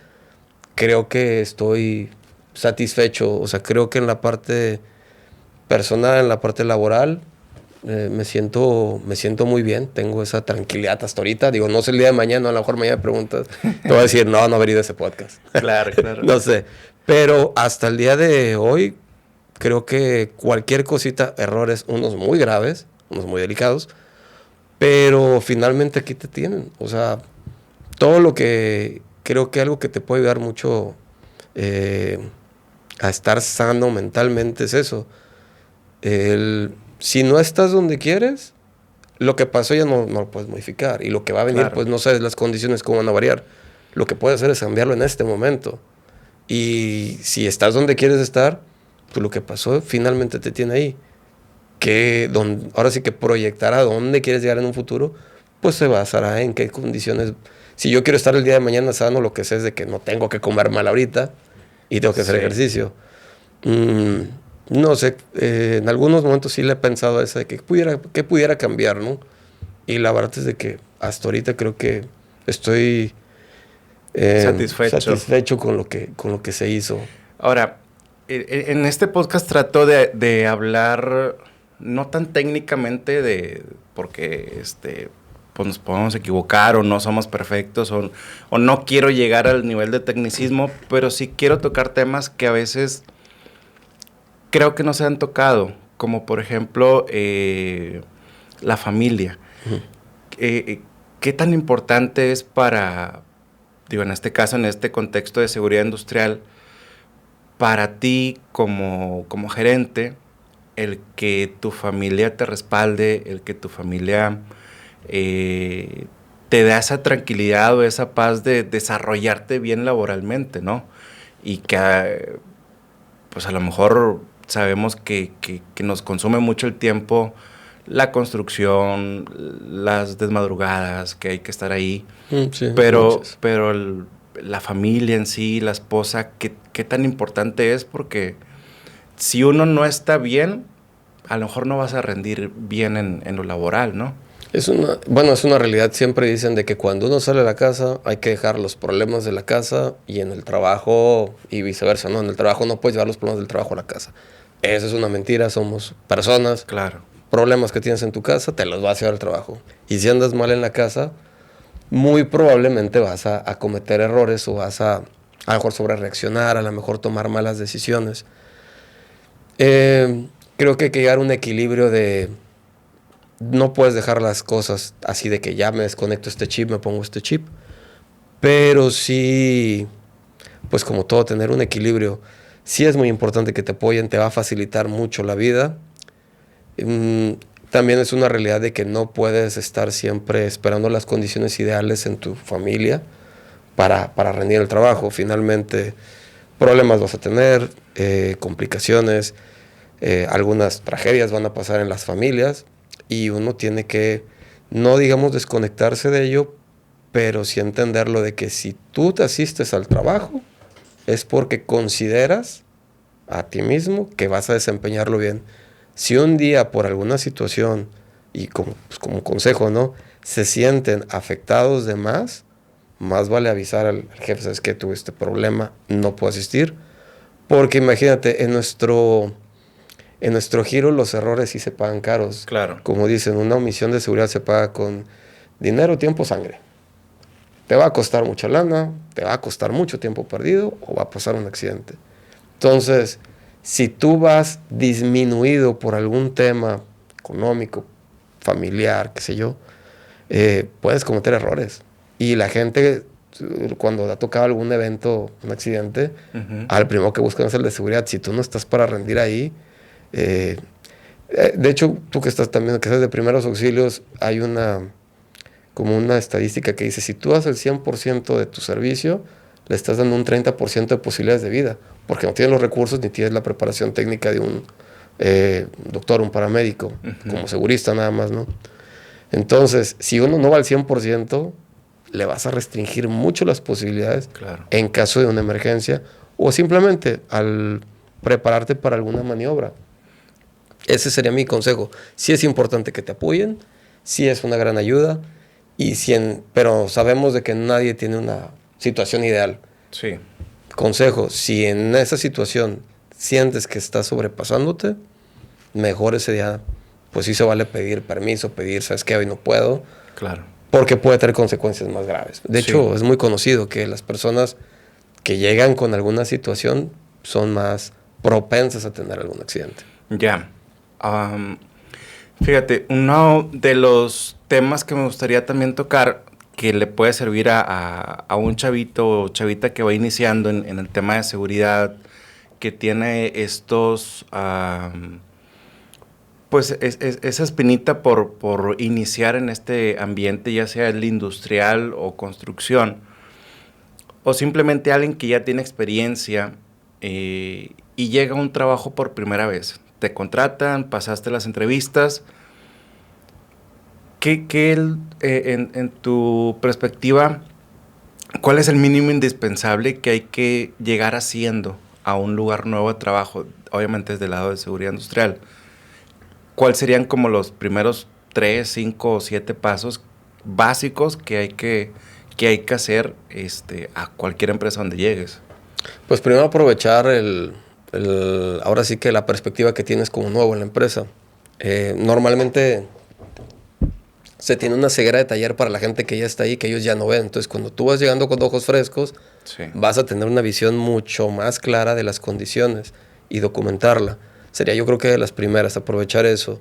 creo que estoy satisfecho. O sea, creo que en la parte personal, en la parte laboral, me siento muy bien. Tengo esa tranquilidad hasta ahorita. Digo, no sé el día de mañana, a lo mejor mañana me preguntas, te voy a decir, no haber ido a ese podcast. Claro. No sé. Pero hasta el día de hoy, creo que cualquier cosita, errores, unos muy graves, unos muy delicados, pero finalmente aquí te tienen. O sea, todo lo que creo que algo que te puede ayudar mucho a estar sano mentalmente es eso. Si no estás donde quieres, lo que pasó ya no lo puedes modificar. Y lo que va a venir, claro, pues no sabes las condiciones cómo van a variar. Lo que puedes hacer es cambiarlo en este momento. Y si estás donde quieres estar, pues lo que pasó finalmente te tiene ahí. Ahora sí que proyectar a dónde quieres llegar en un futuro, pues se basará en qué condiciones. Si yo quiero estar el día de mañana sano, lo que sé es de que no tengo que comer mal ahorita y tengo que hacer ejercicio. No sé, en algunos momentos sí le he pensado a eso de que pudiera cambiar, ¿no? Y la verdad es de que hasta ahorita creo que estoy satisfecho con lo que se hizo. Ahora, en este podcast trato de hablar no tan técnicamente porque pues nos podemos equivocar o no somos perfectos o no quiero llegar al nivel de tecnicismo, pero sí quiero tocar temas que a veces creo que no se han tocado, como por ejemplo la familia. Uh-huh. ¿Qué tan importante es en este caso, en este contexto de seguridad industrial, para ti como gerente, el que tu familia te respalde, el que tu familia te da esa tranquilidad o esa paz de desarrollarte bien laboralmente, ¿no? Y que pues a lo mejor sabemos que nos consume mucho el tiempo la construcción, las desmadrugadas, que hay que estar ahí. Sí, pero la familia en sí, la esposa, ¿qué tan importante es? Porque si uno no está bien, a lo mejor no vas a rendir bien en lo laboral, ¿no? Es una realidad. Siempre dicen de que cuando uno sale a la casa hay que dejar los problemas de la casa, y en el trabajo y viceversa, ¿no? En el trabajo no puedes llevar los problemas del trabajo a la casa. Eso es una mentira. Somos personas. Claro. Problemas que tienes en tu casa te los vas a llevar al trabajo. Y si andas mal en la casa, muy probablemente vas a cometer errores o vas a lo mejor sobrereaccionar, a lo mejor tomar malas decisiones. Creo que hay que llegar a un equilibrio de no puedes dejar las cosas así de que ya me desconecto este chip, me pongo este chip, Pero sí, pues como todo, tener un equilibrio. Sí es muy importante que te apoyen, te va a facilitar mucho la vida. También es una realidad de que no puedes estar siempre esperando las condiciones ideales en tu familia para rendir el trabajo. Finalmente, problemas vas a tener, complicaciones, algunas tragedias van a pasar en las familias y uno tiene que, no digamos desconectarse de ello, pero sí entenderlo de que si tú te asistes al trabajo es porque consideras a ti mismo que vas a desempeñarlo bien. Si un día por alguna situación, y como consejo, ¿no?, se sienten afectados de más vale avisar al jefe, sabes que tuve este problema, no puedo asistir, porque imagínate, en nuestro giro los errores sí se pagan caros. Claro. Como dicen, una omisión de seguridad se paga con dinero, tiempo, sangre. Te va a costar mucha lana, te va a costar mucho tiempo perdido o va a pasar un accidente. Entonces, si tú vas disminuido por algún tema económico, familiar, qué sé yo, puedes cometer errores. Y la gente, cuando ha tocado algún evento, un accidente, al primero que buscan es el de seguridad. Si tú no estás para rendir ahí, de hecho, tú que estás también, que estás de primeros auxilios, hay como una estadística que dice, si tú das el 100% de tu servicio, le estás dando un 30% de posibilidades de vida, porque no tienes los recursos ni tienes la preparación técnica de un doctor, un paramédico, como segurista nada más, ¿no? Entonces, si uno no va al 100%, le vas a restringir mucho las posibilidades en caso de una emergencia o simplemente al prepararte para alguna maniobra. Ese sería mi consejo. Sí es importante que te apoyen, sí es una gran ayuda, pero sabemos de que nadie tiene una situación ideal. Sí. Consejo, si en esa situación sientes que estás sobrepasándote, mejor ese día, pues sí se vale pedir permiso, sabes que hoy no puedo. Claro. Porque puede tener consecuencias más graves. De hecho, es muy conocido que las personas que llegan con alguna situación son más propensas a tener algún accidente. Ya. Fíjate, uno de los temas que me gustaría también tocar, que le puede servir a un chavito o chavita que va iniciando en el tema de seguridad, que tiene estos, pues esa espinita por iniciar en este ambiente, ya sea el industrial o construcción, o simplemente alguien que ya tiene experiencia y llega a un trabajo por primera vez. Te contratan, pasaste las entrevistas. En tu perspectiva, cuál es el mínimo indispensable que hay que llegar haciendo a un lugar nuevo de trabajo? Obviamente desde el lado de seguridad industrial. ¿Cuáles serían como los primeros 3, 5 o 7 pasos básicos que hay que hacer a cualquier empresa donde llegues? Pues primero aprovechar ahora sí que la perspectiva que tienes como nuevo en la empresa. Normalmente se tiene una ceguera de taller para la gente que ya está ahí, que ellos ya no ven. Entonces, cuando tú vas llegando con ojos frescos, vas a tener una visión mucho más clara de las condiciones y documentarla. Sería yo creo que de las primeras, aprovechar eso.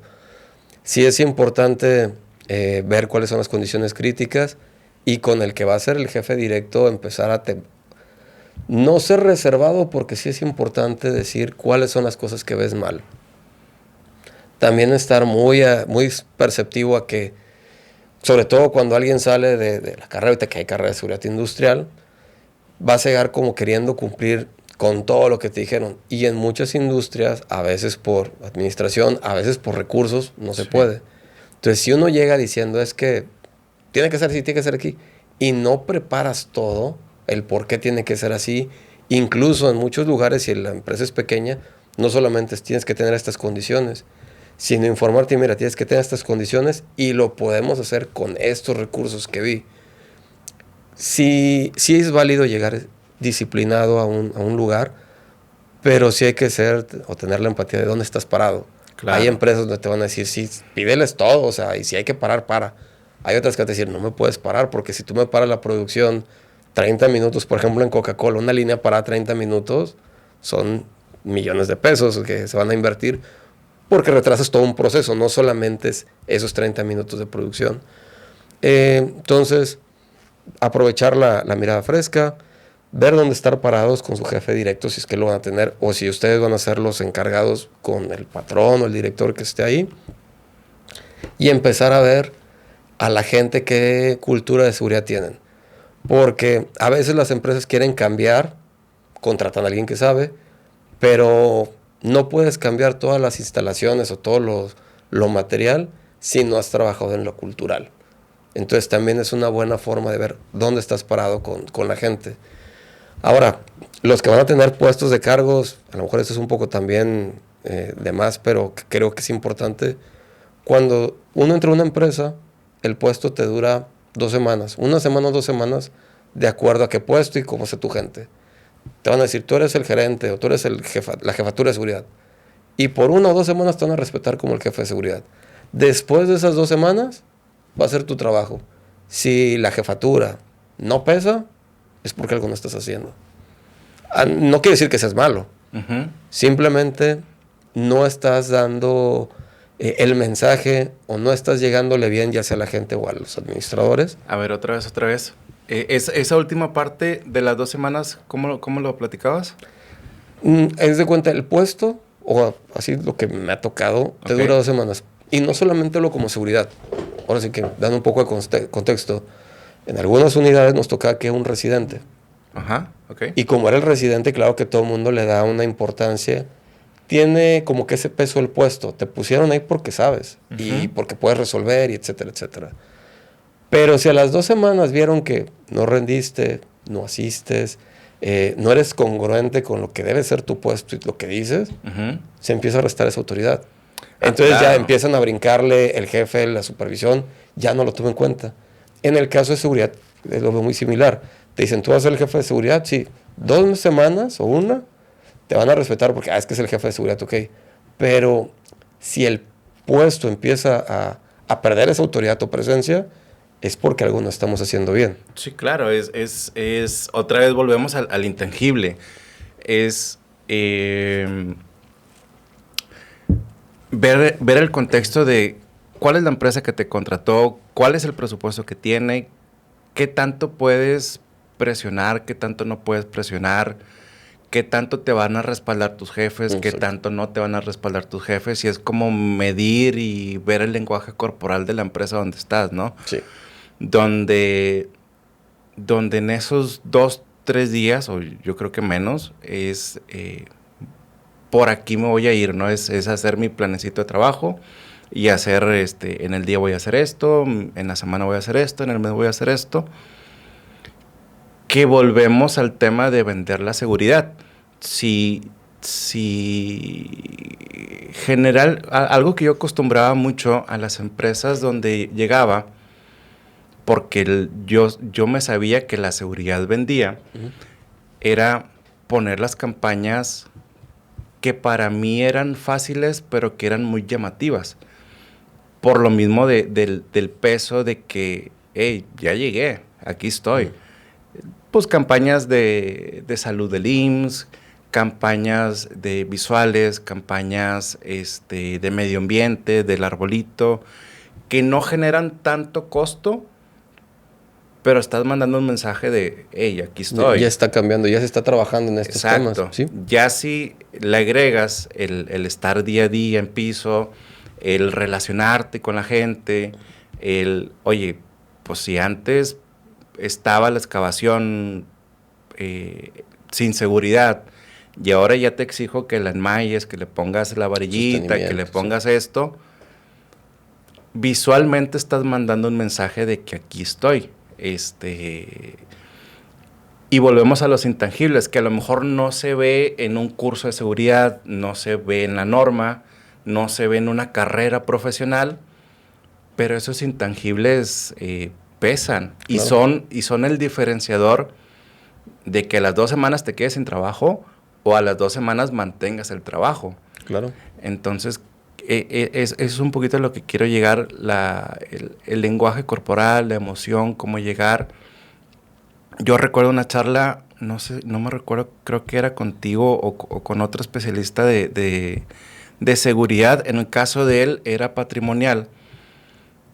Sí es importante ver cuáles son las condiciones críticas y con el que va a ser el jefe directo empezar a no ser reservado, porque sí es importante decir cuáles son las cosas que ves mal. También estar muy perceptivo a que, sobre todo cuando alguien sale de la carrera, ahorita que hay carrera de seguridad industrial, va a llegar como queriendo cumplir con todo lo que te dijeron. Y en muchas industrias, a veces por administración, a veces por recursos, no se puede. Entonces, si uno llega diciendo es que tiene que ser así, tiene que ser aquí, y no preparas todo, el por qué tiene que ser así, incluso en muchos lugares, si la empresa es pequeña, no solamente tienes que tener estas condiciones, sino informarte, mira, tienes que tener estas condiciones y lo podemos hacer con estos recursos que vi. Sí es válido llegar disciplinado a un lugar, pero sí hay que tener la empatía de dónde estás parado. Claro. Hay empresas donde te van a decir, sí, pídeles todo, o sea, y si hay que parar, para. Hay otras que van a decir, no me puedes parar, porque si tú me paras la producción 30 minutos, por ejemplo, en Coca-Cola, una línea para 30 minutos, son millones de pesos que se van a invertir, porque retrasas todo un proceso, no solamente es esos 30 minutos de producción. Entonces, aprovechar la mirada fresca, ver dónde estar parados con su jefe directo, si es que lo van a tener, o si ustedes van a ser los encargados con el patrón o el director que esté ahí, y empezar a ver a la gente qué cultura de seguridad tienen. Porque a veces las empresas quieren cambiar, contratan a alguien que sabe, pero no puedes cambiar todas las instalaciones o todo lo material si no has trabajado en lo cultural. Entonces también es una buena forma de ver dónde estás parado con la gente. Ahora, los que van a tener puestos de cargos, a lo mejor eso es un poco también de más, pero creo que es importante. Cuando uno entra a una empresa, el puesto te dura 2 semanas, 1 semana o 2 semanas, de acuerdo a qué puesto y cómo sea tu gente. Te van a decir, tú eres el gerente o tú eres la jefatura de seguridad. Y por 1 o 2 semanas te van a respetar como el jefe de seguridad. Después de esas 2 semanas, va a ser tu trabajo. Si la jefatura no pesa, es porque algo no estás haciendo. No quiere decir que seas malo. Uh-huh. Simplemente no estás dando el mensaje o no estás llegándole bien ya sea a la gente o a los administradores. A ver, otra vez. Esa última parte de las 2 semanas, ¿cómo lo platicabas? Es de cuenta, el puesto, o así lo que me ha tocado, te dura 2 semanas. Y no solamente lo como seguridad. Ahora sí que, dando un poco de contexto, en algunas unidades nos tocaba que un residente. Ajá, ok. Y como era el residente, claro que todo el mundo le da una importancia. Tiene como que ese peso el puesto. Te pusieron ahí porque sabes. Uh-huh. Y porque puedes resolver, y etcétera, etcétera. Pero si a las 2 semanas vieron que no rendiste, no asistes, no eres congruente con lo que debe ser tu puesto y lo que dices, uh-huh, se empieza a restar esa autoridad. Entonces ya empiezan a brincarle el jefe, la supervisión, ya no lo toma en cuenta. En el caso de seguridad, lo veo muy similar. Te dicen, ¿tú vas a ser el jefe de seguridad? Sí. 2 semanas o 1, te van a respetar porque es que es el jefe de seguridad, ok. Pero si el puesto empieza a perder esa autoridad o presencia, es porque algo no estamos haciendo bien. Sí, claro. Es otra vez volvemos al intangible. Es ver el contexto de cuál es la empresa que te contrató, cuál es el presupuesto que tiene, qué tanto puedes presionar, qué tanto no puedes presionar, qué tanto te van a respaldar tus jefes, qué tanto no te van a respaldar tus jefes. Y es como medir y ver el lenguaje corporal de la empresa donde estás, ¿no? Sí. Donde en esos 2, 3 días, o yo creo que menos, es por aquí me voy a ir, ¿no? Es hacer mi planecito de trabajo y hacer, en el día voy a hacer esto, en la semana voy a hacer esto, en el mes voy a hacer esto. Que volvemos al tema de vender la seguridad. Si general, algo que yo acostumbraba mucho a las empresas donde llegaba, porque yo me sabía que la seguridad vendía, uh-huh, era poner las campañas que para mí eran fáciles, pero que eran muy llamativas. Por lo mismo del peso de que, hey, ya llegué, aquí estoy. Uh-huh. Pues campañas de salud del IMSS, campañas de visuales, campañas de medio ambiente, del arbolito, que no generan tanto costo, pero estás mandando un mensaje de, hey, aquí estoy. Ya está cambiando, ya se está trabajando en estos temas. ¿Sí? Ya si le agregas el estar día a día en piso, el relacionarte con la gente, oye, pues si antes estaba la excavación sin seguridad y ahora ya te exijo que la enmayes, que le pongas la varillita, que le pongas esto, visualmente estás mandando un mensaje de que aquí estoy. Y volvemos a los intangibles, que a lo mejor no se ve en un curso de seguridad, no se ve en la norma, no se ve en una carrera profesional, pero esos intangibles pesan. Claro. Y son el diferenciador de que a las 2 semanas te quedes sin trabajo o a las 2 semanas mantengas el trabajo. Claro. Entonces, es un poquito a lo que quiero llegar, el lenguaje corporal, la emoción, cómo llegar. Yo recuerdo una charla, no me recuerdo, creo que era contigo o con otro especialista de seguridad. En el caso de él era patrimonial,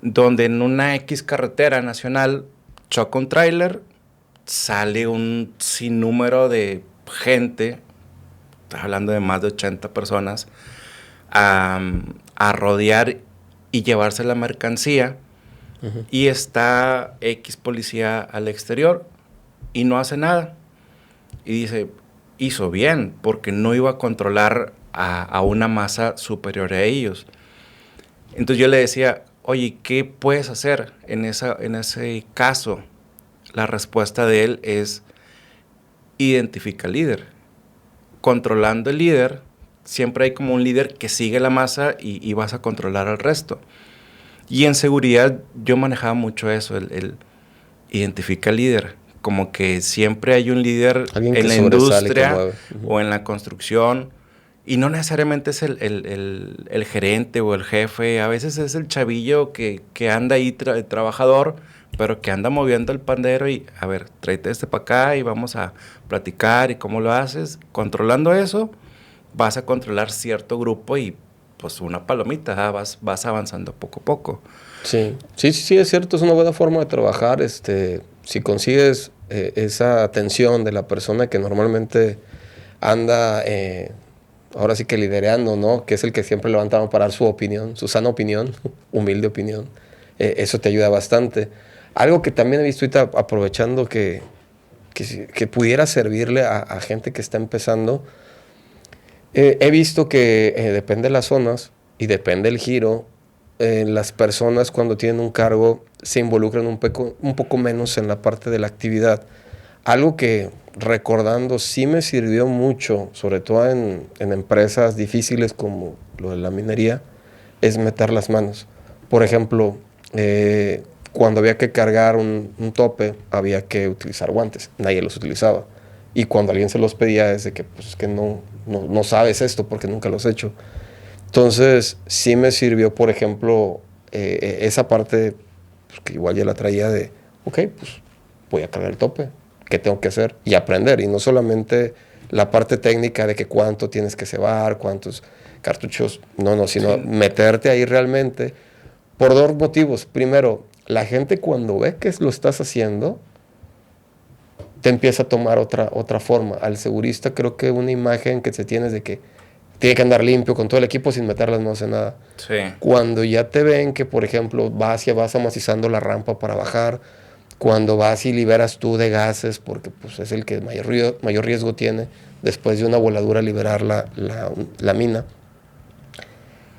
donde en una X carretera nacional choca un tráiler, sale un sinnúmero de gente, estás hablando de más de 80 personas, a rodear y llevarse la mercancía. Uh-huh. Y está X policía al exterior y no hace nada. Y dice, hizo bien, porque no iba a controlar a una masa superior a ellos. Entonces yo le decía, oye, ¿qué puedes hacer en ese caso? La respuesta de él es, identifica al líder. Controlando el líder, siempre hay como un líder que sigue la masa y vas a controlar al resto. Y en seguridad yo manejaba mucho eso, el identifica al líder. Como que siempre hay un líder en la industria o en la construcción. Y no necesariamente es el gerente o el jefe. A veces es el chavillo que anda ahí trabajador, pero que anda moviendo el pandero y, a ver, tráete este para acá y vamos a platicar y cómo lo haces. Controlando eso, vas a controlar cierto grupo y pues una palomita, vas avanzando poco a poco. Sí, es cierto, es una buena forma de trabajar. Si consigues esa atención de la persona que normalmente anda, ahora sí que liderando, ¿no? Que es el que siempre levanta para dar su opinión, su sana opinión, humilde opinión. Eso te ayuda bastante. Algo que también he visto ahorita, aprovechando que pudiera servirle a gente que está empezando, he visto que depende de las zonas y depende del giro, las personas cuando tienen un cargo se involucran un poco menos en la parte de la actividad. Algo que, recordando, sí me sirvió mucho, sobre todo en empresas difíciles como lo de la minería, es meter las manos. Por ejemplo, cuando había que cargar un tope, había que utilizar guantes. Nadie los utilizaba. Y cuando alguien se los pedía es de que, pues, es que no sabes esto porque nunca lo has hecho. Entonces, sí me sirvió, por ejemplo, esa parte, pues, que igual ya la traía de, ok, pues voy a cargar el tope, ¿qué tengo que hacer? Y aprender, y no solamente la parte técnica de que cuánto tienes que cebar, cuántos cartuchos, sino sí, meterte ahí realmente, por dos motivos. Primero, la gente cuando ve que lo estás haciendo, te empieza a tomar otra forma. Al segurista creo que una imagen que se tiene es de que tiene que andar limpio con todo el equipo sin meter las manos en nada. Sí. Cuando ya te ven que, por ejemplo, vas amacizando la rampa para bajar, cuando vas y liberas tú de gases, porque pues, es el que mayor riesgo tiene después de una voladura liberar la mina.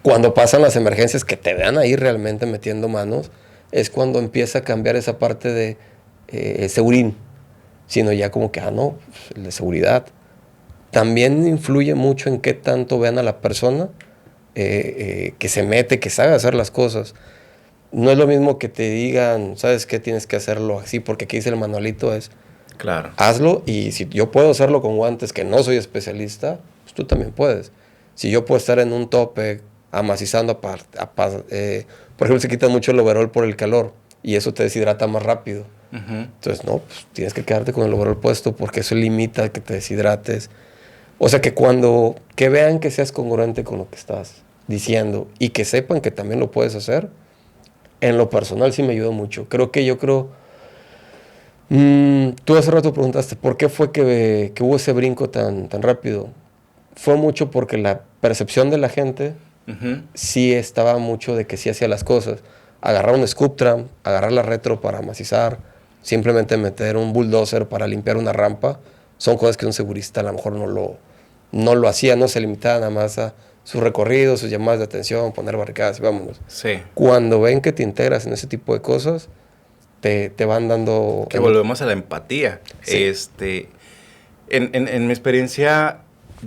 Cuando pasan las emergencias que te vean ahí realmente metiendo manos, es cuando empieza a cambiar esa parte de segurín, sino ya como que, no, pues, el de seguridad. También influye mucho en qué tanto vean a la persona que se mete, que sabe hacer las cosas. No es lo mismo que te digan, ¿sabes qué? Tienes que hacerlo así, porque aquí dice el manualito es, claro, hazlo, y si yo puedo hacerlo con guantes, que no soy especialista, pues tú también puedes. Si yo puedo estar en un tope amacizando, por ejemplo, se quita mucho el overol por el calor, y eso te deshidrata más rápido. Uh-huh. Entonces, no, pues tienes que quedarte con el overol puesto, porque eso limita que te deshidrates. O sea, que vean que seas congruente con lo que estás diciendo y que sepan que también lo puedes hacer, en lo personal sí me ayudó mucho. Tú hace rato preguntaste, ¿por qué fue que hubo ese brinco tan rápido? Fue mucho porque la percepción de la gente uh-huh. sí estaba mucho de que sí hacía las cosas. Agarrar un scoop tram, agarrar la retro para amacizar, simplemente meter un bulldozer para limpiar una rampa, son cosas que un segurista a lo mejor no lo hacía, no se limitaba nada más a su recorrido, sus llamadas de atención, poner barricadas y vámonos. Sí. Cuando ven que te integras en ese tipo de cosas, te van dando... Que volvemos a la empatía. Sí. En mi experiencia,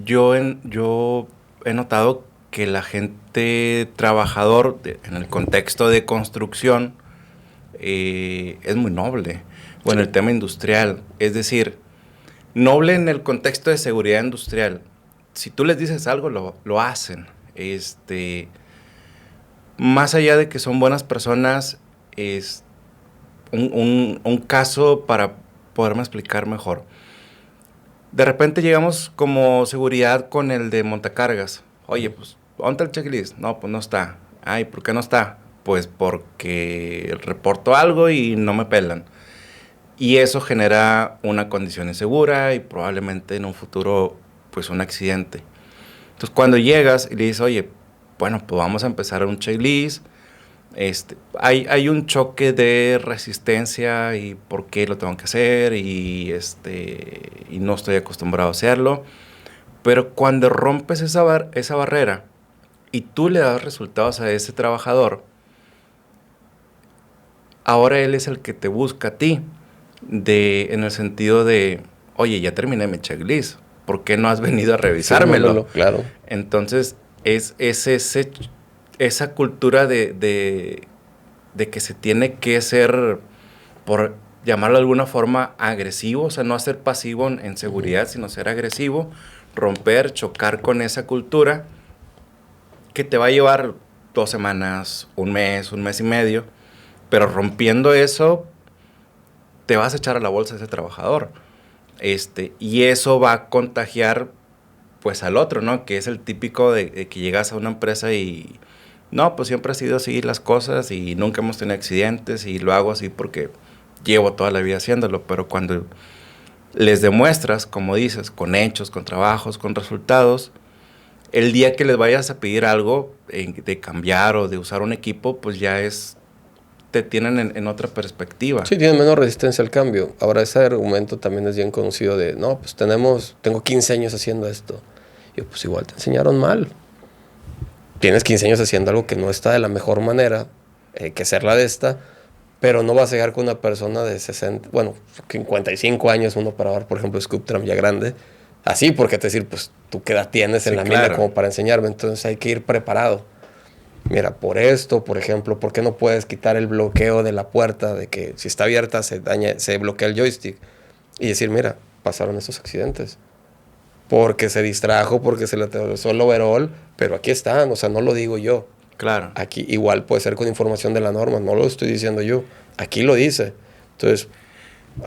yo he notado que la gente trabajador, en el contexto de construcción, es muy noble. O en el tema industrial. Es decir, noble en el contexto de seguridad industrial. Si tú les dices algo, lo hacen. Más allá de que son buenas personas, es un caso para poderme explicar mejor. De repente llegamos como seguridad con el de montacargas. Oye, pues, ¿dónde está el checklist? No, pues no está. Ay, ¿por qué no está? Pues porque reporto algo y no me pelan. Y eso genera una condición insegura y probablemente en un futuro, pues, un accidente. Entonces, cuando llegas y le dices, oye, bueno, pues vamos a empezar un checklist. Hay un choque de resistencia y por qué lo tengo que hacer y no estoy acostumbrado a hacerlo. Pero cuando rompes esa barrera y tú le das resultados a ese trabajador, ahora él es el que te busca a ti, en el sentido de, oye, ya terminé mi checklist, ¿por qué no has venido a revisármelo? Claro. Entonces, es esa cultura de que se tiene que ser, por llamarlo de alguna forma, agresivo, o sea, no ser pasivo en seguridad, sino ser agresivo, romper, chocar con esa cultura que te va a llevar 2 semanas, un mes y medio, pero rompiendo eso, te vas a echar a la bolsa a ese trabajador. Y eso va a contagiar, pues, al otro, ¿no? Que es el típico de que llegas a una empresa y, no, pues siempre ha sido así las cosas y nunca hemos tenido accidentes y lo hago así porque llevo toda la vida haciéndolo, pero cuando les demuestras, como dices, con hechos, con trabajos, con resultados, el día que les vayas a pedir algo de cambiar o de usar un equipo, pues ya te tienen en otra perspectiva. Sí, tienen menos resistencia al cambio. Ahora, ese argumento también es bien conocido de, no, pues tengo 15 años haciendo esto. Y yo, pues igual te enseñaron mal. Tienes 15 años haciendo algo que no está de la mejor manera, que ser la de esta, pero no vas a llegar con una persona de 55 años, un operador, por ejemplo, Scooptram ya grande, así, porque te decir, pues, ¿tú qué edad tienes en la mina como para enseñarme? Entonces hay que ir preparado. Mira, por esto, por ejemplo, ¿por qué no puedes quitar el bloqueo de la puerta? De que si está abierta se bloquea el joystick. Y decir, mira, pasaron estos accidentes. Porque se distrajo, porque se le atravesó el overall, pero aquí están, o sea, no lo digo yo. Claro. Aquí igual puede ser con información de la norma, no lo estoy diciendo yo. Aquí lo dice. Entonces,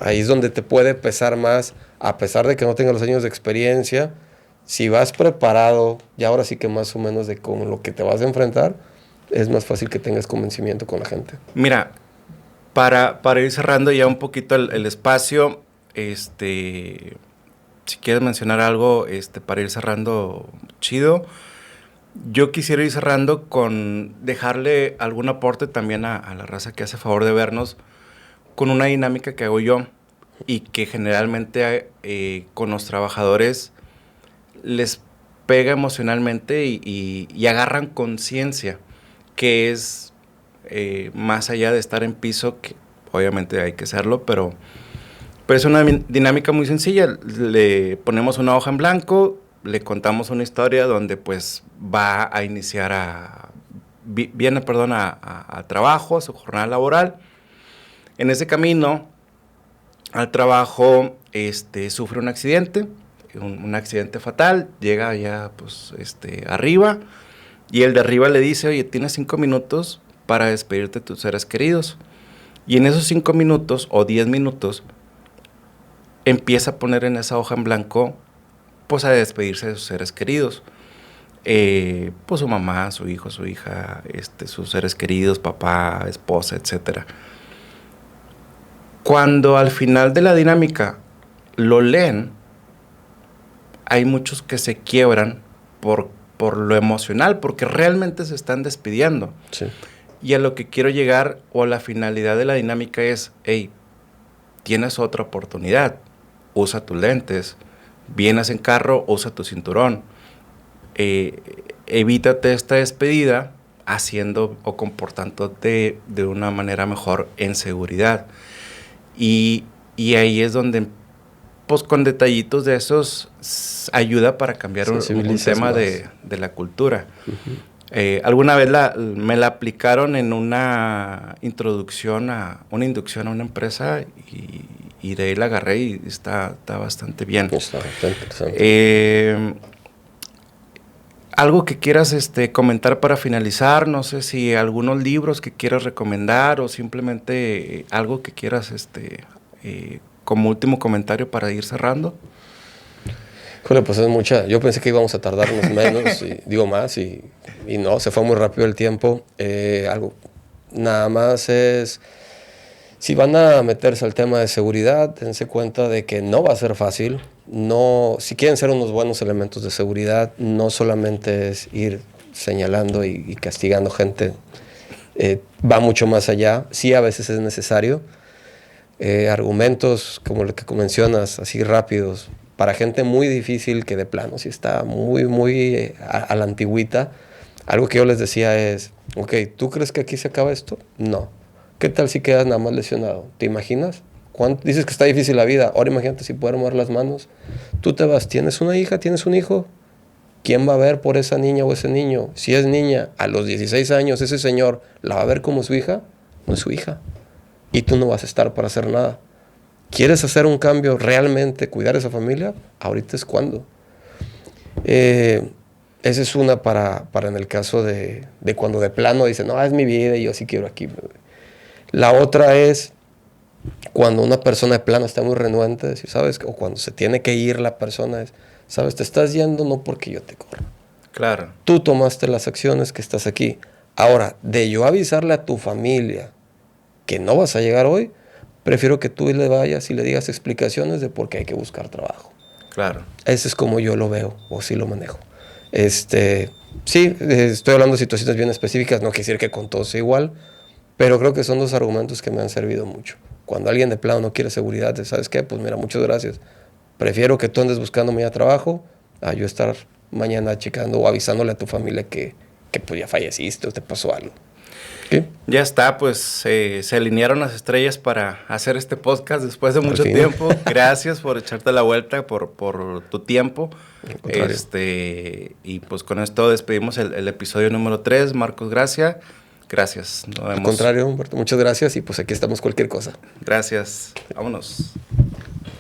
ahí es donde te puede pesar más, a pesar de que no tengas los años de experiencia. Si vas preparado, y ahora sí que más o menos de con lo que te vas a enfrentar, es más fácil que tengas convencimiento con la gente. Mira, para ir cerrando ya un poquito el espacio, si quieres mencionar algo para ir cerrando, chido. Yo quisiera ir cerrando con dejarle algún aporte también a la raza que hace favor de vernos con una dinámica que hago yo y que generalmente con los trabajadores les pega emocionalmente y agarran conciencia, que es más allá de estar en piso, que obviamente hay que hacerlo, pero es una dinámica muy sencilla. Le ponemos una hoja en blanco, le contamos una historia donde pues va a iniciar viene a trabajo, a su jornada laboral. En ese camino al trabajo sufre un accidente, un accidente fatal, llega ya pues arriba y el de arriba le dice, oye, tienes 5 minutos para despedirte de tus seres queridos. Y en esos 5 minutos o 10 minutos empieza a poner en esa hoja en blanco, pues a despedirse de sus seres queridos. Pues su mamá, su hijo, su hija, sus seres queridos, papá, esposa, etc. Cuando al final de la dinámica lo leen, hay muchos que se quiebran por lo emocional, porque realmente se están despidiendo. Sí. Y a lo que quiero llegar, o la finalidad de la dinámica es, hey, tienes otra oportunidad, usa tus lentes, vienes en carro, usa tu cinturón, evítate esta despedida haciendo o comportándote de una manera mejor en seguridad. Y ahí es donde, pues con detallitos de esos, ayuda para cambiar un tema de la cultura. Uh-huh. Alguna vez me la aplicaron en una inducción a una empresa y de ahí la agarré y está bastante bien. Está interesante. Algo que quieras comentar para finalizar, no sé si algunos libros que quieras recomendar o simplemente algo que quieras como último comentario para ir cerrando. Híjole, pues es mucha. Yo pensé que íbamos a tardarnos menos, más, y no, se fue muy rápido el tiempo. Algo, nada más es Si van a meterse al tema de seguridad, dense cuenta de que no va a ser fácil. No, si quieren ser unos buenos elementos de seguridad, no solamente es ir señalando y castigando gente. Va mucho más allá. Sí, a veces es necesario. Argumentos como el que mencionas, así rápidos, para gente muy difícil que de plano sí está muy a la antigüita. Algo que yo les decía es, ok, ¿tú crees que aquí se acaba esto? No. ¿Qué tal si quedas nada más lesionado? ¿Te imaginas? Dices que está difícil la vida. Ahora imagínate si puedes mover las manos. Tú te vas, ¿tienes una hija? ¿Tienes un hijo? ¿Quién va a ver por esa niña o ese niño? Si es niña, a los 16 años, ese señor la va a ver como su hija. No es su hija. Y tú no vas a estar para hacer nada. ¿Quieres hacer un cambio realmente, cuidar a esa familia? Ahorita es cuando. Esa es una para en el caso de cuando de plano dicen, no, es mi vida y yo sí quiero aquí. La otra es cuando una persona de plano está muy renuente, decir, ¿sabes? O cuando se tiene que ir la persona, es, ¿sabes? Te estás yendo no porque yo te corra. Claro. Tú tomaste las acciones que estás aquí. Ahora, de yo avisarle a tu familia que no vas a llegar hoy, prefiero que tú le vayas y le digas explicaciones de por qué hay que buscar trabajo. Claro. Ese es como yo lo veo, o sí lo manejo. Sí, estoy hablando de situaciones bien específicas, no quiere decir que con todos sea igual, pero creo que son dos argumentos que me han servido mucho. Cuando alguien de plano no quiere seguridad, ¿sabes qué? Pues mira, muchas gracias. Prefiero que tú andes buscándome ya trabajo a yo estar mañana checando o avisándole a tu familia que pues ya falleciste o te pasó algo. ¿Qué? Ya está, pues se alinearon las estrellas para hacer este podcast después de mucho tiempo. Gracias por echarte la vuelta, por tu tiempo. Y pues con esto despedimos el episodio número 3. Marcos Gracia, gracias. Nos vemos. Al contrario, Humberto, muchas gracias y pues aquí estamos cualquier cosa. Gracias. Vámonos.